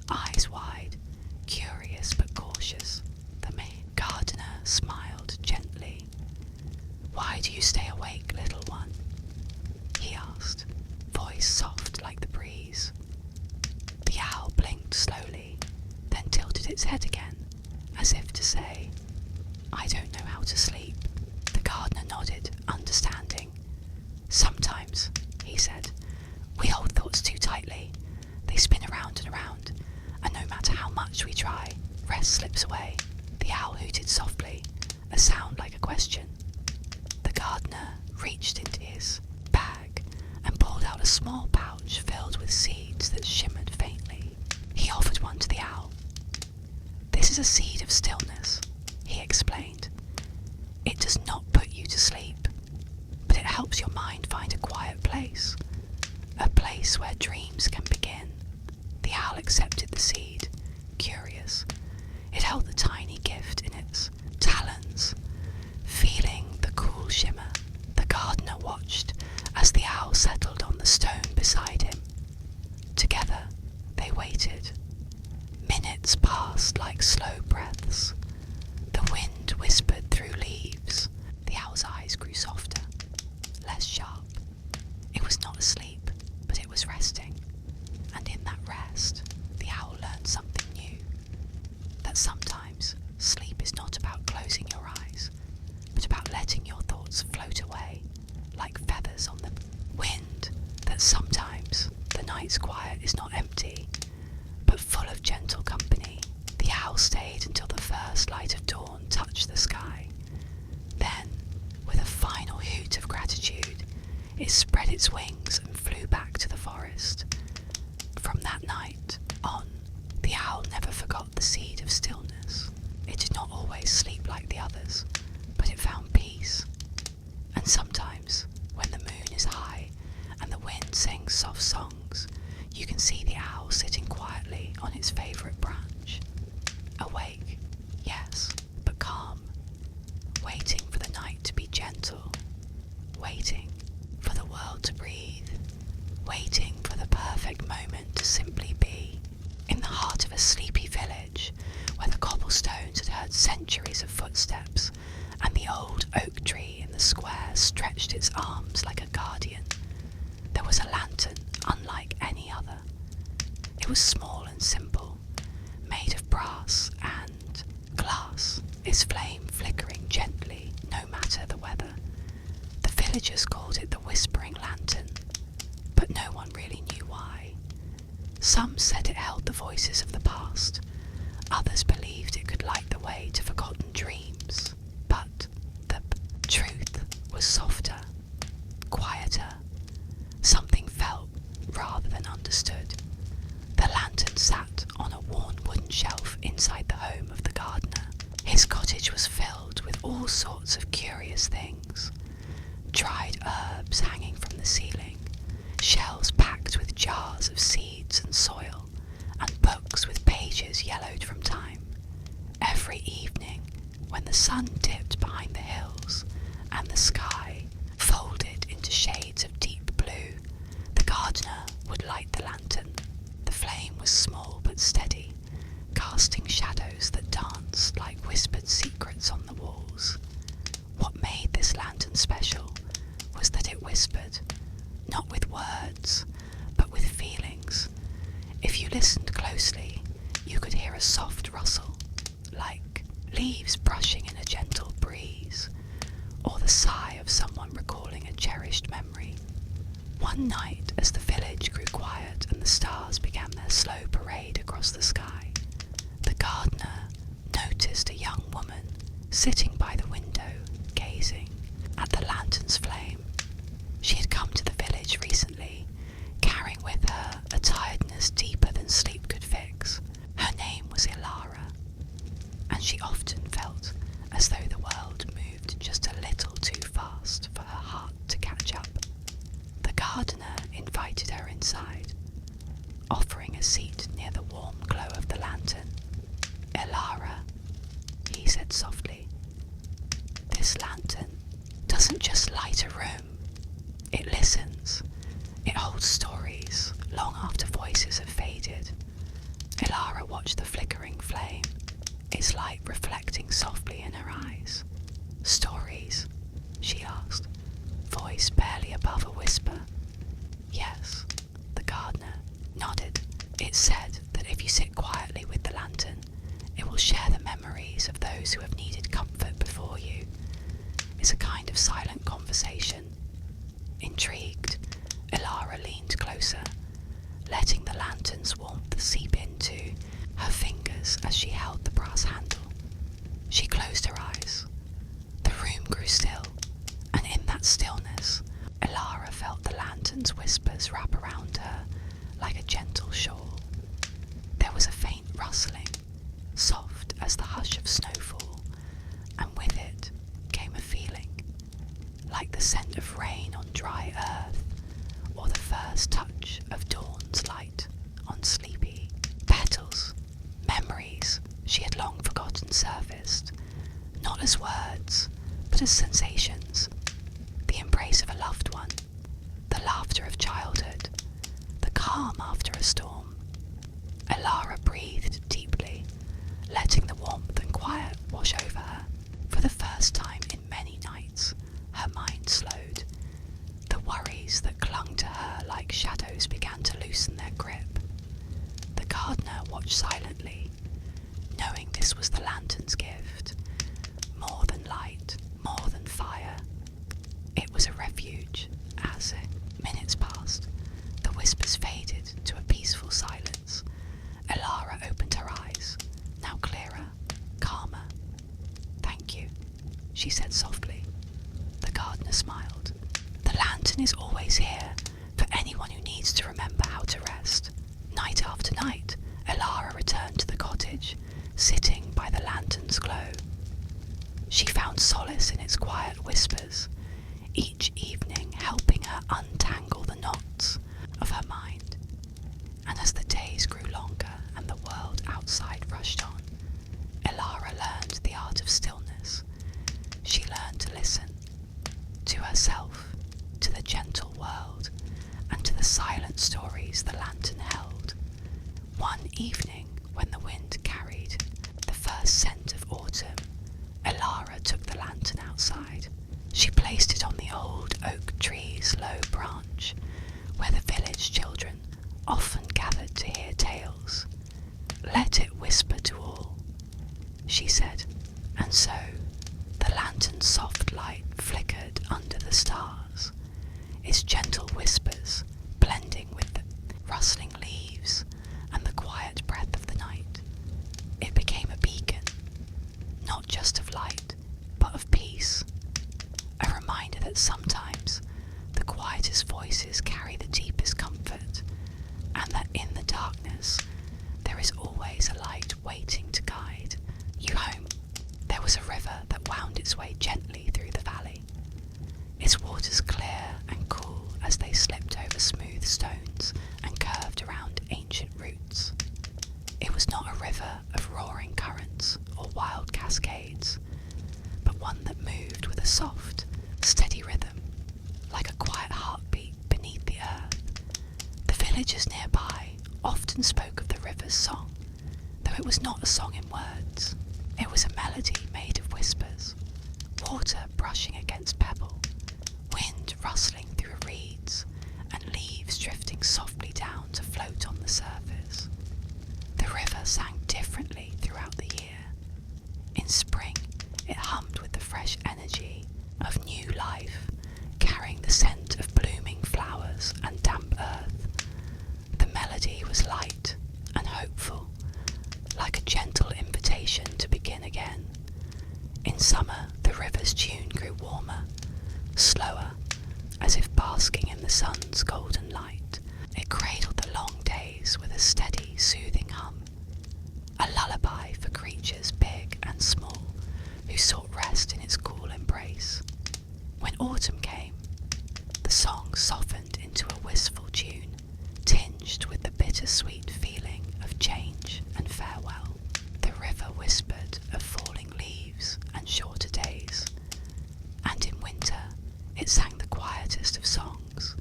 eyes wide, curious but cautious. The gardener smiled gently. "Why do you stay awake, little one?" he asked, voice soft like the breeze. The owl blinked slowly, then tilted its head again, as if to say, "I don't know how to sleep." The gardener nodded, understanding. "Sometimes," he said, "we hold thoughts too tightly. They spin around and around, and no matter how much we try, rest slips away." The owl hooted softly, a sound like a question. The gardener reached into his bag and pulled out a small pouch filled with seeds that shimmered faintly. He offered one to the owl. "This is a seed of stillness," he explained. "It does not put you to sleep, but it helps your mind find a quiet place, a place where dreams can begin." The owl accepted the seed, curious. It held the tiny gift in its talons, feeling the cool shimmer. The gardener watched as the owl settled on the stone beside him. Together, they waited. Minutes passed like slow breaths. The wind whispered through leaves. The owl's eyes grew softer, less sharp. It was not asleep, but it was resting. And in that rest, the owl learned something new. That sometimes sleep is not about closing your eyes, but about letting your thoughts float away like feathers on the wind. That sometimes the night's quiet is not empty, but full of gentle company. The owl stayed until the first light of dawn touched the sky. Then, With a final hoot of gratitude, it spread its wings and flew back to the forest. From that night on, the owl never forgot the seed of stillness. It did not always sleep like the others, but it found peace. And sometimes, when the moon is high and the wind sings soft songs, you can see the owl sitting quietly on its favourite branch. Awake, yes, but calm, waiting for the night to be gentle, waiting for the world to breathe, waiting for the perfect moment to simply be. In the heart of a sleepy village, where the cobblestones had heard centuries of footsteps, and the old oak tree in the square stretched its arms like a guardian, there was a lantern unlike any other. It was small and simple, made of brass and glass, its flame flickering gently no matter the weather. The villagers called it the Whispering Lantern, but no one really knew why. Some said it held the voices of the past, others believed it could light the way to forgotten dreams, but the truth was softer, quieter, something felt rather than understood. The lantern sat on a worn wooden shelf inside the home of the gardener. His cottage was filled with all sorts of curious things. Dried herbs hanging from the ceiling, shelves packed with jars of seeds and soil, and books with pages yellowed from time. Every evening, when the sun dipped behind the hills and the sky folded into shades of deep blue, the gardener would light the lantern. The flame was small but steady, casting shadows that danced like whispered secrets on the walls. What made this lantern special was that it whispered, not with words, but with feelings. If you listened closely, you could hear a soft rustle, like leaves brushing in a gentle breeze, or the sigh of someone recalling a cherished memory. One night, as the village grew quiet and the stars began their slow parade across the sky, the gardener noticed a young woman sitting by the window, gazing at the lantern's flame. She had come to the village recently, carrying with her a tiredness deeper than sleep could fix. Her name was Ilara, and she often felt as though the world moved just a little too fast for her heart to catch up. The gardener invited her inside, offering a seat near the warm glow of the lantern. "Ilara," he said softly, "this lantern doesn't just light a room, it listens. It holds stories long after voices have faded." Ilara watched the flickering flame, its light reflecting softly in her eyes. "Stories?" she asked, voice barely above a whisper. "Yes," the gardener nodded. "It said that if you sit quietly with the lantern, it will share the memories of those who have needed comfort before you. It's a kind of silent conversation." Intrigued, Ilara leaned closer, letting the lantern's warmth seep into her fingers as she held the brass handle. She closed her eyes. The room grew still, and in that stillness, Ilara felt the lantern's whispers wrap around her like a gentle shawl. There was a faint rustling, soft as the hush of snowfall, and with it came a feeling, like the scent of rain on dry earth, or the first touch of dawn's light on sleepy petals. Memories she had long forgotten surfaced, not as words, but as sensations. The embrace of a loved one, the laughter of childhood, the calm after a storm. Ilara breathed deeply, letting the warmth and quiet wash over her. For the first time in many nights, her mind slowed. The worries that clung to her like shadows began to loosen their grip. The gardener watched silently, knowing this was the lantern's gift. More than light, more than fire. It was a refuge, as minutes passed. The whispers faded to a peaceful silence. Ilara opened her eyes, now clearer, calmer. "Thank you," she said softly. lantern is always here for anyone who needs to remember how to rest. Night after night, Elara returned to the cottage, sitting by the lantern's glow. She found solace in its quiet whispers, each evening helping her untangle the knots of her mind. And as the days grew longer and the world outside rushed on, Elara learned the art of stillness. She learned to listen to herself, to the gentle world, and to the silent stories the lantern held. One evening, when the wind carried the first scent of autumn, Elara took the lantern outside. She placed it on the old oak tree's low branch, where the village children often gathered to hear tales. "Let it whisper to all," she said, and so the lantern's soft light flickered under the stars, its gentle whispers blending with the rustling leaves and the quiet breath of the night. It became a beacon, not just of light, but of peace, a reminder that sometimes the quietest voices carry the deepest comfort, and that in the darkness there is always a light waiting to guide you home. There was a river that wound its way gently through the valley, its waters clear and cool as they slipped over smooth stones and curved around ancient roots. It was not a river of roaring currents or wild cascades, but one that moved with a soft, steady rhythm, like a quiet heartbeat beneath the earth. The villagers nearby often spoke of the river's song, though it was not a song in words. It was a melody made of whispers, water brushing against pebble, wind rustling through reeds, and leaves drifting softly down to float on the surface. The river sang differently throughout the year. In spring, it hummed with the fresh energy of new life, carrying the scent of blooming flowers and damp earth. The melody was light and hopeful, like a gentle invitation to begin again. In summer, the river's tune grew warmer, slower, as if basking in the sun's golden light. It cradled the long days with a steady, soothing hum, a lullaby for creatures big and small who sought rest in its cool embrace. When autumn came, the song softened into a wistful tune, tinged with the bittersweet feeling of change and farewell. The river whispered of falling leaves and shorter days, and in winter it sang the quietest of songs,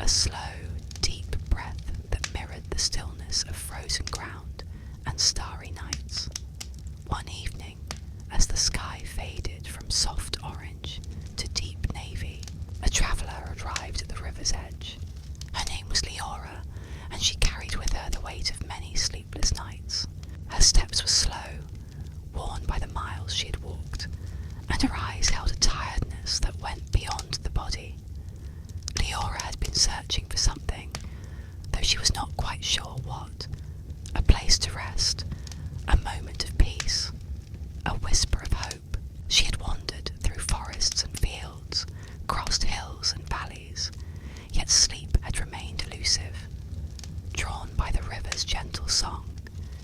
a slow, deep breath that mirrored the stillness of frozen ground and starry nights. One evening, as the sky faded from soft orange to deep navy, a traveller arrived at the river's edge. Her name was Leora, and she carried with her the weight of many sleepless nights. Her steps were slow, worn by the miles she had walked, and her eyes held a tiredness that went beyond the body. Leora had been searching for something, though she was not quite sure what. A place to rest, a moment of peace, a whisper of hope. She had wandered through forests and fields, crossed hills and valleys, yet sleep had remained elusive. Drawn by the river's gentle song,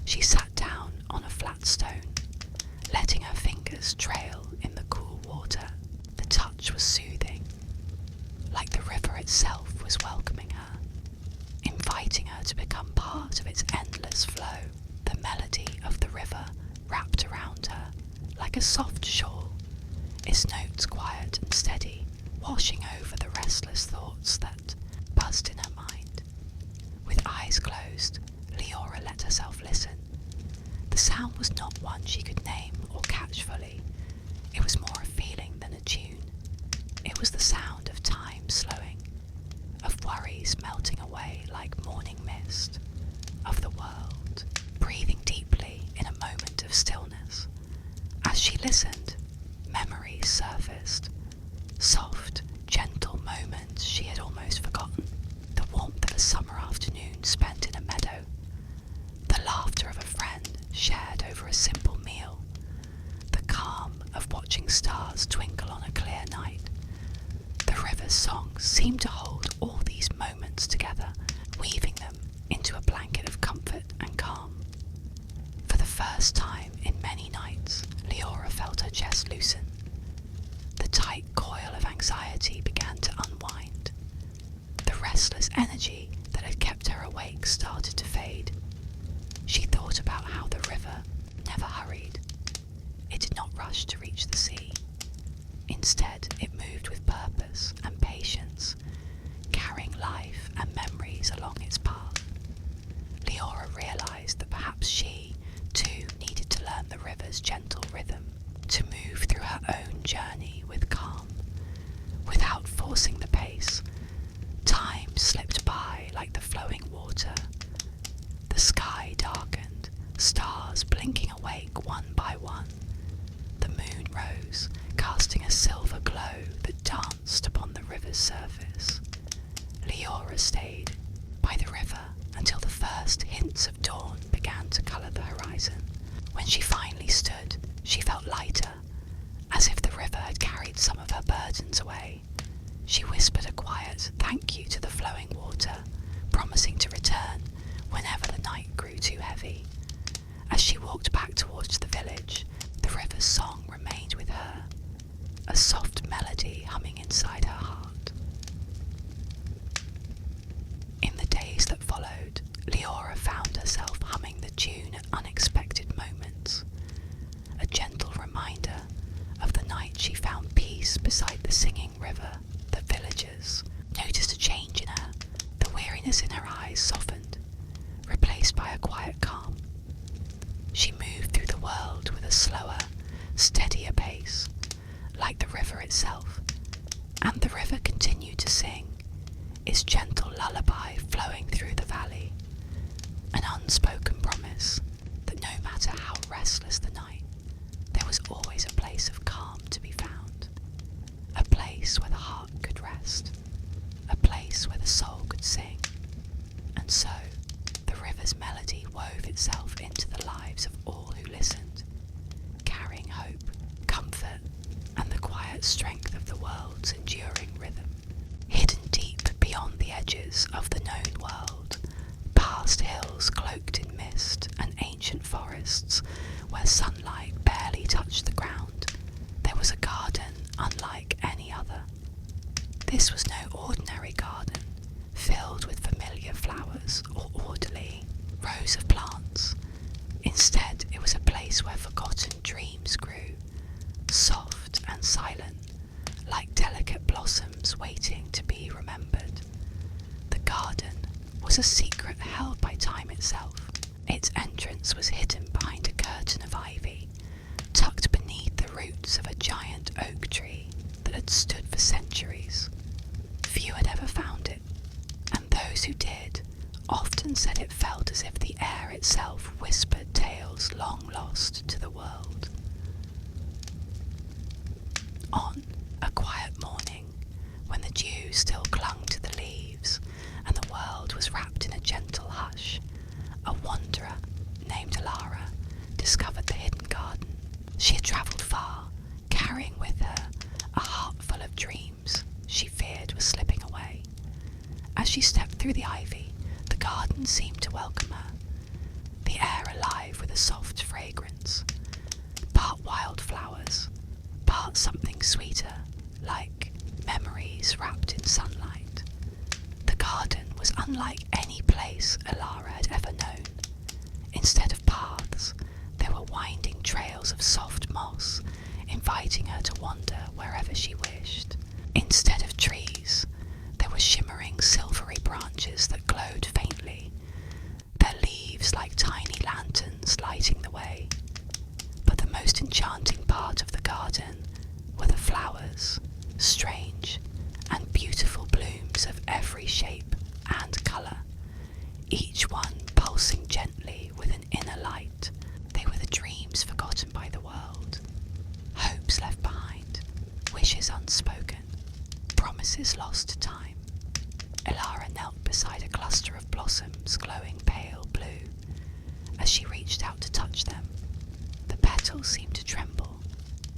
she sat down on a flat stone, letting her fingers trail in the cool water. The touch was soothing, like the river itself was welcoming her, inviting her to become part of its endless flow. The melody of the river wrapped around her like a soft shawl, its notes quiet and steady, washing over the restless thoughts that buzzed in her mind. With eyes closed, Leora let herself listen. The sound was not one she could name or catch fully. It was more a feeling than a tune. It was the sound of time slowing, of worries melting away like morning mist, of the world breathing deeply in a moment of stillness. As she listened, memories surfaced, soft, gentle moments she had almost forgotten. The warmth of a summer afternoon spent in a meadow, the laughter of a friend shared over a simple meal, the calm of watching stars twinkle on a clear night. The river's song seemed started to fade, she thought about how the river never hurried. It did not rush to reach the sea. Instead, it moved with purpose and patience, carrying life and memories along its path. Leora realized that perhaps she, too, needed to learn the river's gentle rhythm, to move through her own journey with calm, without forcing the pace. Time slipped by like the flowing water. The sky darkened, stars blinking awake one by one. The moon rose, casting a silver glow that danced upon the river's surface. Leora stayed by the river until the first hints of dawn began to colour the horizon. When she finally stood, she felt lighter, as if the river had carried some of her burdens away. She whispered a quiet thank you to the flowing water, promising to return whenever the night grew too heavy. As she walked back towards the village, the river's song remained with her, a soft melody humming inside her heart. In the days that followed, Leora found herself humming the tune at unexpected moments, a gentle reminder of the night she found peace beside the singing river. The villagers noticed a change in her. The weariness in her eyes softened, replaced by a quiet calm. She moved through the world with a slower, steadier pace, like the river itself, and the river continued to sing, its gentle lullaby flowing through the valley, an unspoken promise that no matter how restless the night, there was always a place of calm to be found, a place where the heart could rest, a place where the soul could sing. And so, the river's melody wove itself into the lives of all who listened, carrying hope, comfort, and the quiet strength of the world's enduring rhythm. Hidden deep beyond the edges of the known world, past hills cloaked in mist and ancient forests where sunlight barely touched the ground, there was a garden unlike any other. This was no ordinary garden, filled with familiar flowers or orderly rows of plants. Instead, it was a place where forgotten dreams grew, soft and silent, like delicate blossoms waiting to be remembered. The garden was a secret held by time itself. Its entrance was hidden behind a curtain of ivy, tucked beneath the roots of a giant oak tree that had stood for centuries. Few had ever found it, and those who did often said it felt as if the air itself whispered tales long lost to the world. On a quiet morning, when the dew still clung to the leaves and the world was wrapped in a gentle hush, a wanderer named Alara discovered the hidden garden. She had travelled far, carrying with her a heart full of dreams she feared was slipping away. As she stepped through the ivy, the garden seemed to welcome her, the air alive with a soft fragrance, part wildflowers, part something sweeter, like memories wrapped in sunlight. The garden was unlike any place Alara had ever known. Instead of paths, there were winding trails of soft moss, inviting her to wander wherever she wished. Instead of trees, there were shimmering silvery branches that glowed faintly, their leaves like tiny lanterns lighting the way. But the most enchanting part of the garden were the flowers, strange and beautiful blooms of every shape and colour, each one pulsing gently with an inner light. They were the dreams forgotten by the world, hopes left behind, wishes unspoken, promises lost to time. Alara knelt beside a cluster of blossoms glowing pale blue. As she reached out to touch them, the petals seemed to tremble,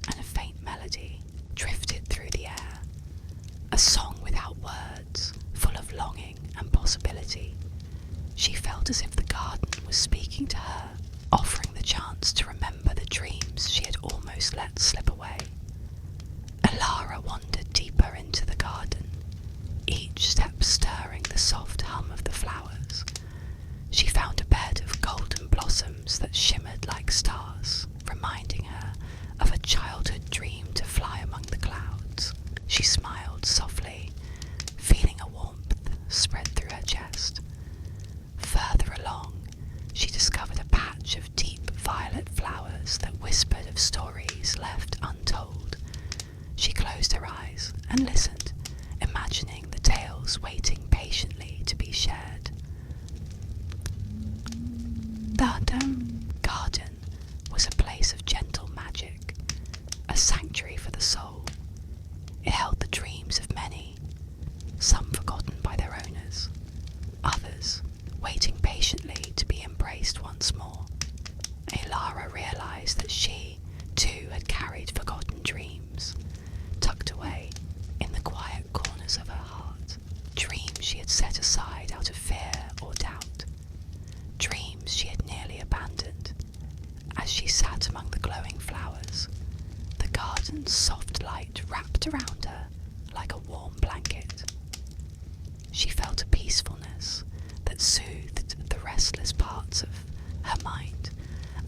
and a faint melody drifted through the air, a song without words, full of longing and possibility. She felt as if the garden was speaking to her, offering the chance to remember the dreams she had almost let slip away. Alara wandered deeper into the garden, each step stirring the soft hum of the flowers. gardens that shimmered like stars, reminding her of a childhood dream to fly among the clouds. She smiled softly, feeling a warmth spread through her chest. Further along, she discovered a patch of deep violet flowers that whispered of stories left untold. She closed her eyes and listened, imagining the tales waiting patiently to be shared. The garden was a place of gentle magic, a sanctuary for the soul. It held the dreams of many, some forgotten by their owners, others waiting patiently to be embraced once more. Elara realized that she, too, had carried forgotten dreams, tucked away in the quiet corners of her heart. Dreams she had set aside out of fear or doubt. Dreams she had nearly abandoned. As she sat among the glowing flowers, the garden's soft light wrapped around her like a warm blanket. She felt a peacefulness that soothed the restless parts of her mind,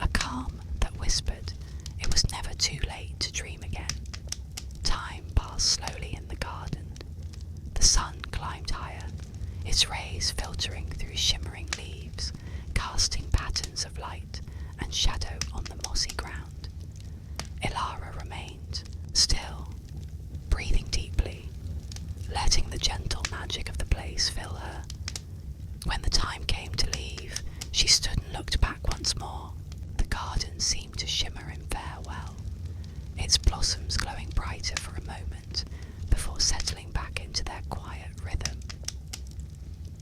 a calm that whispered it was never too late to dream again. Time passed slowly in the garden. The sun climbed higher, its rays filtering through shimmering leaves, casting patterns of light and shadow on the mossy ground. Elara remained still, breathing deeply, letting the gentle magic of the place fill her. When the time came to leave, she stood and looked back once more. The garden seemed to shimmer in farewell, its blossoms glowing brighter for a moment before settling back into their quiet rhythm.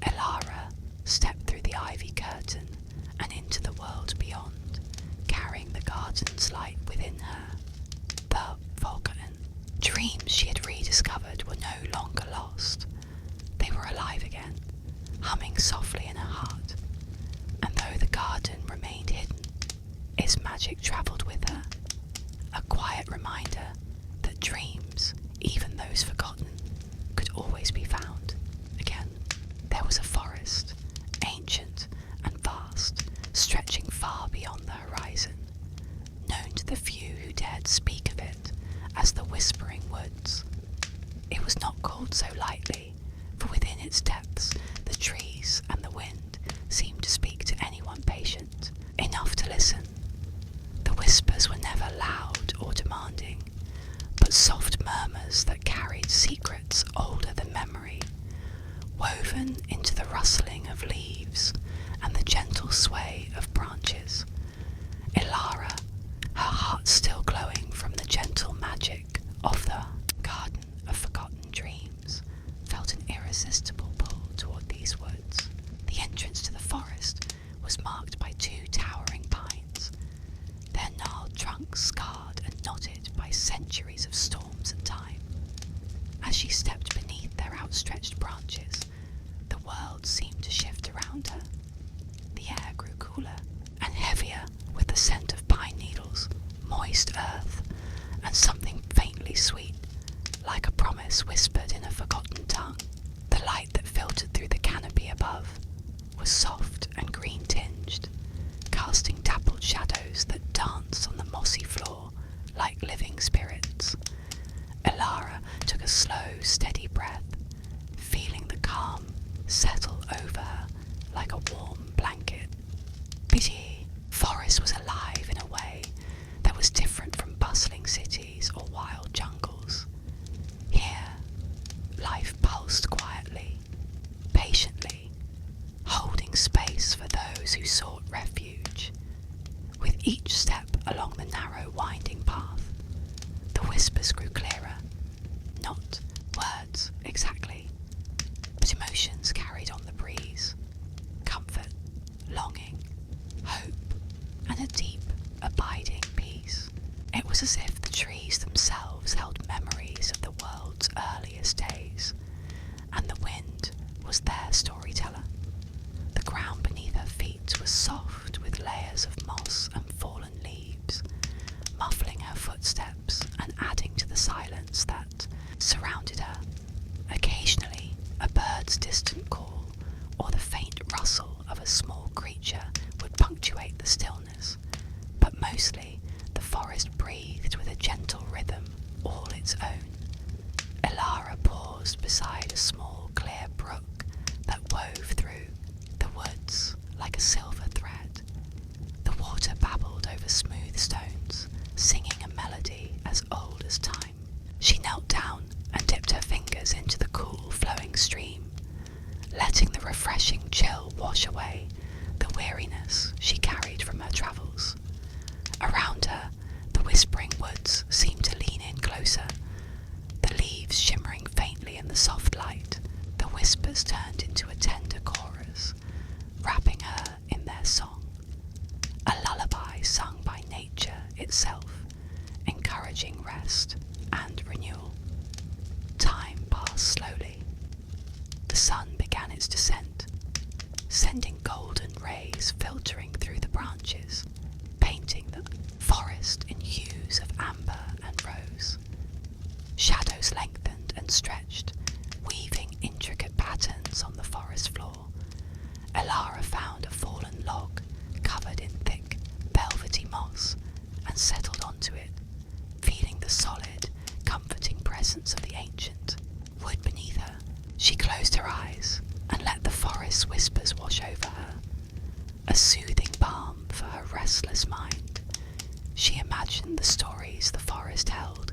Elara stepped through the ivy curtain and into the world beyond, carrying the garden's light within her. The forgotten dreams she had rediscovered were no longer lost. They were alive again, humming softly in her heart. And though the garden remained hidden, its magic travelled with her, a quiet reminder that dreams, even those forgotten, could always be found again. There was a forest, ancient and vast, stretching far beyond the horizon, known to the few who dared speak of it as the Whispering Woods. It was not called so lightly, for within its depths the trees and the wind seemed to speak to anyone patient enough to listen. The whispers were never loud or demanding, but soft murmurs that carried secrets older than memory, woven into the rustling of leaves and the gentle sway of branches. Elara, her heart still glowing from the gentle magic of the garden of forgotten dreams, felt an irresistible pull toward these woods. The entrance to the forest was marked by two towering pines, their gnarled trunks scarred and knotted by centuries of storms and time. As she stepped beneath their outstretched branches, the world seemed to shift around her. The air grew cooler and heavier with the scent of pine needles, moist earth, and something faintly sweet, like a promise whispered in a forgotten tongue. The light that filtered through the canopy above was soft and green-tinged, casting dappled shadows that danced on the mossy floor like living spirits. Elara took a slow, steady breath, feeling the calm settle over her like a warm blanket. The forest was alive in a way that was different from bustling cities or wild jungles. Here, life pulsed quietly, patiently, holding space for those who sought refuge. With each step along the narrow, winding path, the whispers grew clearer, not words exactly, but emotions carried on the breeze. Comfort, longing, hope, and a deep, abiding peace. It was as if the trees themselves held memories of the world's earliest days, and the wind was their storyteller. The ground beneath her feet was soft with layers of moss and fallen leaves, muffling her footsteps and adding to the silence that surrounded her. Occasionally, a bird's distant call or the faint rustle of a small creature would punctuate the stillness, but mostly the forest breathed with a gentle rhythm all its own. Elara paused beside a small clear brook that wove through the woods like a silver thread. The water babbled over smooth stones, singing a melody as old as time. She knelt down and dipped her fingers into the cool flowing stream, letting the refreshing chill wash away the weariness she carried from her travels. Around her, the whispering woods seemed to lean in closer, the leaves shimmering faintly in the soft light. The whispers turned into a tender chorus, wrapping her in their song. A lullaby sung by nature itself, encouraging rest and renewal. Time passed slowly. The sun began its descent, sending golden rays filtering through the branches, painting the forest in hues of amber and rose. Shadows lengthened and stretched, weaving intricate patterns on the forest floor. Elara found a fallen log covered in thick, velvety moss and settled onto it, feeling the solid, comforting presence of the ancient wood beneath her. She closed her eyes and let the forest's whispers wash over her, a soothing balm for her restless mind. She imagined the stories the forest held,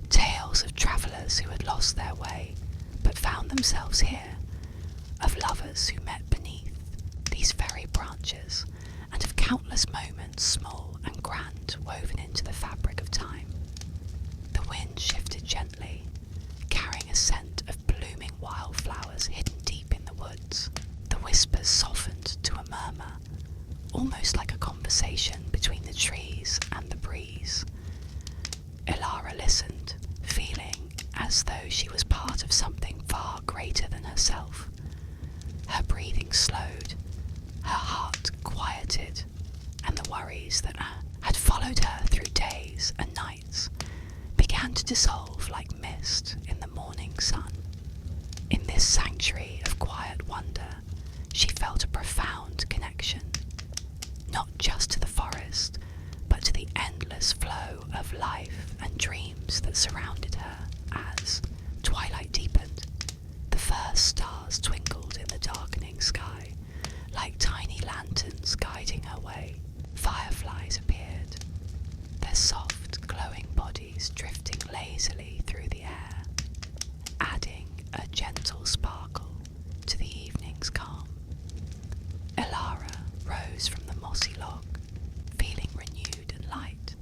tales of travellers who had lost their way but found themselves here, of lovers who met beneath these very branches, and of countless moments, small and grand, woven into the fabric of time. The wind shifted gently, carrying a scent of blooming wildflowers hidden deep in the woods. The whispers softened to a murmur, almost like a conversation between the trees and the breeze. Elara listened, feeling as though she was part of something far greater than herself. Her breathing slowed, her heart quieted, and the worries that had followed her through days and nights began to dissolve like mist in the morning sun. In this sanctuary of quiet wonder, she felt a profound connection, not just to the forest, but to the endless flow of life and dreams that surrounded her. As twilight deepened, the first stars twinkled in the darkening sky, like tiny lanterns guiding her way. Fireflies appeared, their soft, glowing bodies drifting lazily through the air, adding a gentle sparkle to the evening's calm. Elara rose from the mossy log, feeling renewed and light.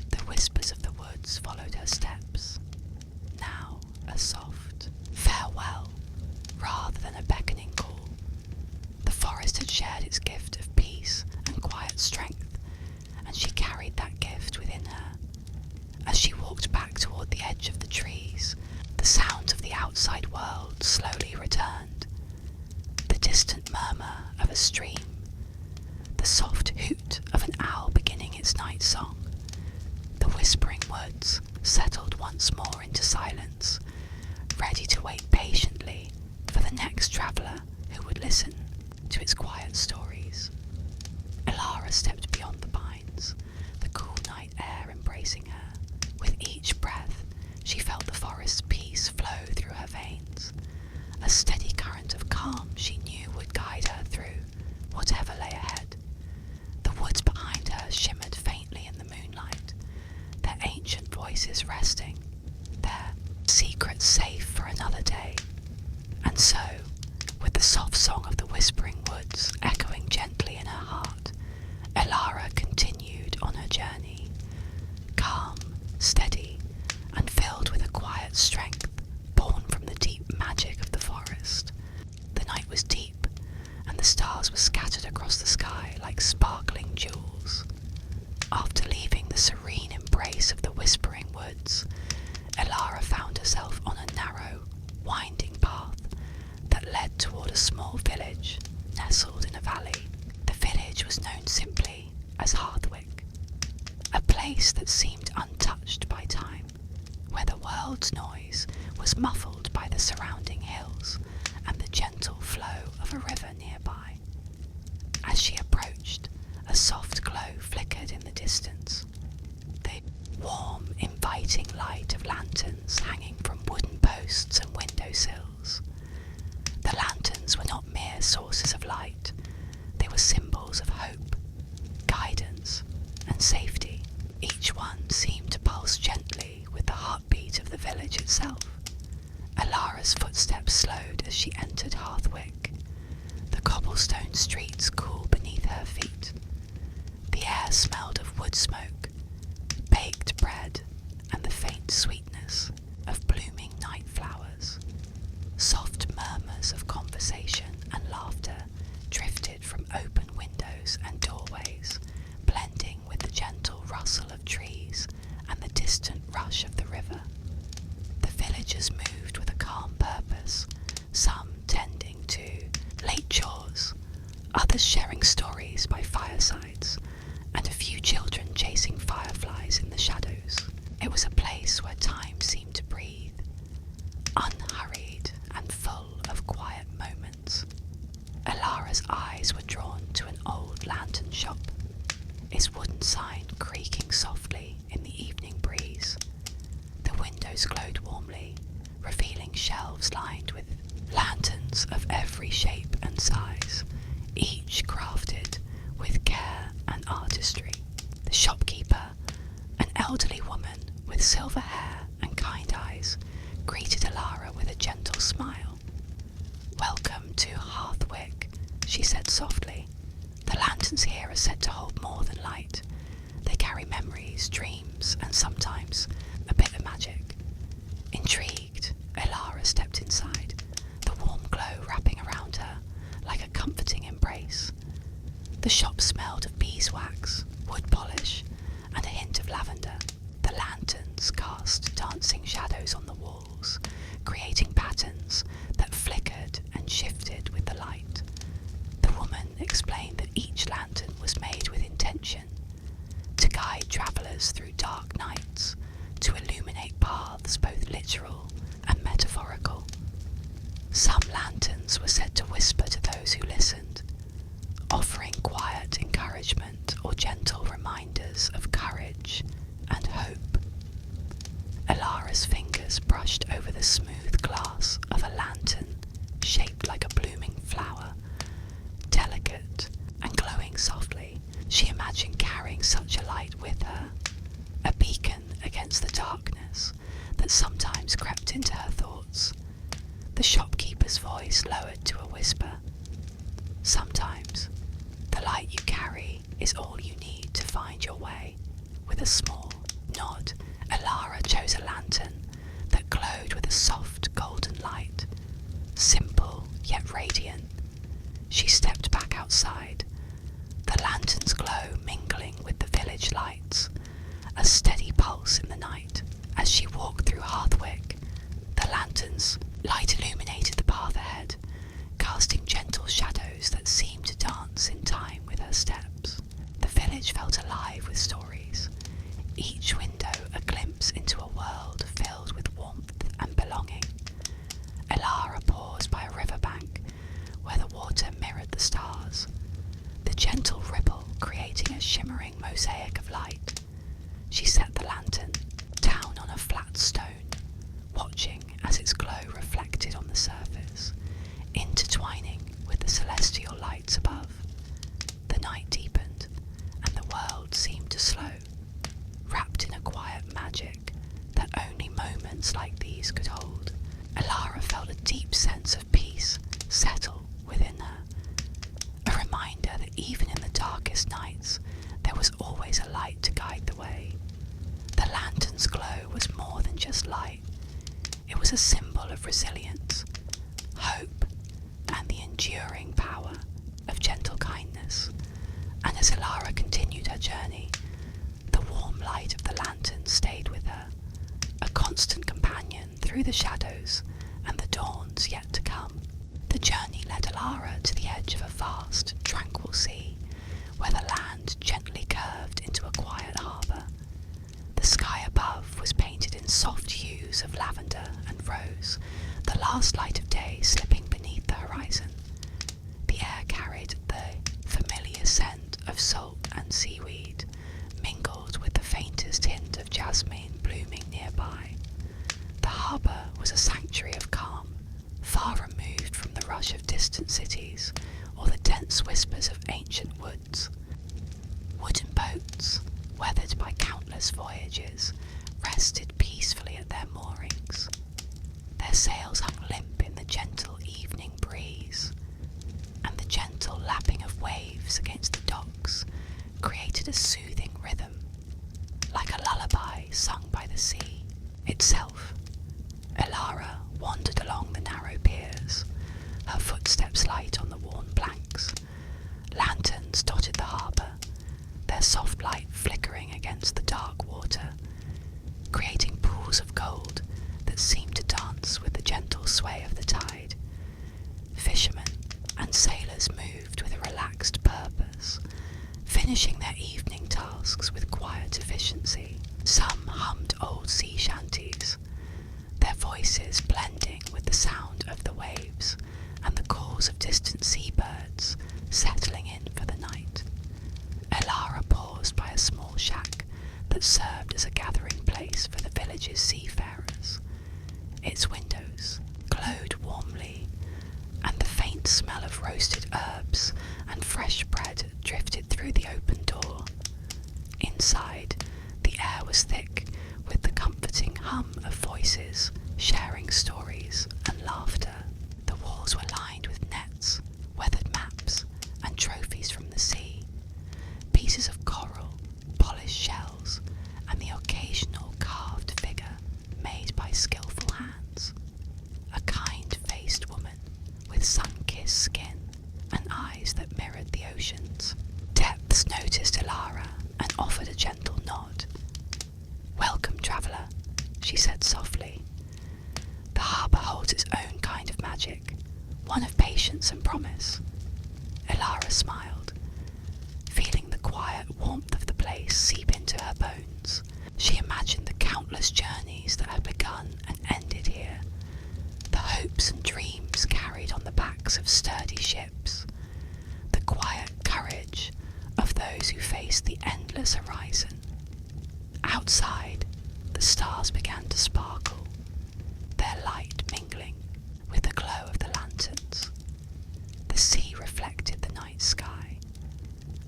The whispers of the woods followed her steps, now a soft farewell rather than a beckoning call. The forest had shared its gift of peace and quiet strength, and she carried that gift within her. As she walked back toward the edge of the trees, the sounds of the outside world slowly returned. The distant murmur of a stream, the soft hoot of an owl beginning its night song. The whispering woods settled once more into silence, ready to wait patiently for the next traveller who would listen to its quiet stories. Elara stepped beyond the pines, the cool night air embracing her. With each breath, she felt the forest's peace flow through her veins, a steady current of calm she knew would guide her through whatever lay ahead. The woods behind her shimmered faintly in the moonlight, their ancient voices resting, their secrets safe for another day. And so, with the soft song of the whispering woods echoing gently in her heart, Elara continued on her journey, calm, steady, and filled with a quiet strength born from the deep magic of the forest. The night was deep, and the stars were scattered across the sky like sparkling jewels. After leaving the serene embrace of the whispering woods, Elara found herself on a narrow, winding path that led toward a small village nestled in a valley. The village was known simply as Hearthwick, a place that seemed untouched by time, where the world's noise was muffled by the surrounding hills and the gentle flow of a river nearby. As she approached pulsating light of lanterns hanging from wooden posts and windowsills. The lanterns were not mere sources of light, they were symbols of hope, guidance, and safety. Each one seemed to pulse gently with the heartbeat of the village itself. Alara's footsteps slowed as she entered Hearthwick. The cobblestone streets cool beneath her feet. The air smelled of wood smoke, baked bread, and the faint sweetness of blooming night flowers. Soft murmurs of conversation and laughter drifted from open windows and doorways, blending with the gentle rustle of trees and the distant rush of the river. The villagers moved with a calm purpose, some tending to late chores, others sharing stories by firesides, and a few children chasing fireflies in the shadows. It was a place where time seemed to breathe, unhurried and full of quiet moments. Alara's eyes were drawn to an old lantern shop, its wooden sign creaking softly in the evening breeze. The windows glowed warmly, revealing shelves lined with lanterns of every shape and size, each crafted with care and artistry. The shopkeeper, an elderly woman with silver hair and kind eyes, greeted Alara with a gentle smile. "Welcome to Hearthwick," she said softly. "The lanterns here are said to hold more than light. They carry memories, dreams, and sometimes a bit of magic." Intrigued, Alara stepped inside, the warm glow wrapping around her like a comforting embrace. The shop smelled of beeswax, wood polish, and a hint of lavender. The lanterns cast dancing shadows on the walls, creating patterns that flickered and shifted with the light. The woman explained that each lantern was made with intention, to guide travellers through dark nights, to illuminate paths both literal and metaphorical. Some lanterns were said to whisper to those who listened, offering quiet encouragement or gentle reminders of courage and hope. Alara's fingers brushed over the smooth glass of a lantern shaped like a blooming flower, delicate and glowing softly. She imagined carrying such a light with her, a beacon against the darkness that sometimes crept into her thoughts. The shopkeeper's voice lowered to a whisper. "Sometimes the light you carry is all you need to find your way." With a small nod, Alara chose a lantern that glowed with a soft golden light, simple yet radiant. She stepped back outside, the lantern's glow mingling with the village lights, a steady pulse in the night. As she walked through Hearthwick, the lantern's light illuminated the path ahead, casting gentle shadows that seemed to dance in time with her steps. The village felt alive with stories, each window a glimpse into a world filled with warmth and belonging. Alara paused by a riverbank where the water mirrored the stars, the gentle ripple creating a shimmering mosaic of light. She set the lantern down on a flat stone, watching as its glow reflected on the surface, intertwining with the celestial lights above. The night deepened, and the world seemed to slow, wrapped in a quiet magic that only moments like these could hold. Alara felt a deep sense of peace settle within her, a reminder that even in the darkest nights there was always a light to guide the way. The lantern's glow was more than just light. It was a symbol of resilience, hope, and the enduring power of gentle kindness. And as Alara continued her journey, the warm light of the lantern stayed with her, a constant companion through the shadows and the dawns yet to come. The journey led Alara to the edge of a vast, tranquil sea, where the land gently curved into a quiet harbour. The sky above was painted in soft hues of lavender and rose, the last light of day slipping beneath the horizon. The air carried the familiar scent of salt and seaweed, mingled with the faintest hint of jasmine blooming nearby. The harbour was a sanctuary of calm, far removed from the rush of distant cities or the dense whispers of ancient woods. Wooden boats, weathered by countless voyages, rested peacefully at their moorings. Their sails hung limp in the gentle evening breeze, and the gentle lapping of waves against the docks created a soothing rhythm, like a lullaby sung by the sea itself. Elara wandered along the narrow piers, her footsteps light on the worn planks. Lanterns dotted the harbour, their soft light flickering against the dark water, creating pools of gold that seemed to dance with the gentle sway of the tide. Fishermen and sailors moved with a relaxed purpose, finishing their evening tasks with quiet efficiency. Some hummed old sea shanties, their voices blending with the sound of the waves and the calls of distant seabirds settling in for the night. Elara paused by a small shack that served as a gathering place for the village's seafarers. Its windows glowed warmly, and the faint smell of roasted herbs and fresh bread drifted through the open door. Inside, the air was thick with the comforting hum of voices sharing stories and laughter. The walls were lined with nets, weathered maps, and trophies from the sea, pieces of coral, polished shells, and the occasional carved figure made by skillful hands. A kind-faced woman with sun-kissed skin and eyes that mirrored the oceans. Depths noticed Elara and offered a gentle nod. "Welcome, traveller," she said softly. "The harbour holds its own kind of magic, one of patience and promise." Elara smiled, feeling the quiet warmth of the place seep into her bones. She imagined the countless journeys that had begun and ended here, the hopes and dreams carried on the backs of sturdy ships, the quiet courage of those who faced the endless horizon. Outside, the stars began to sparkle, their light mingling with the glow of the lanterns. The sea reflected the night sky,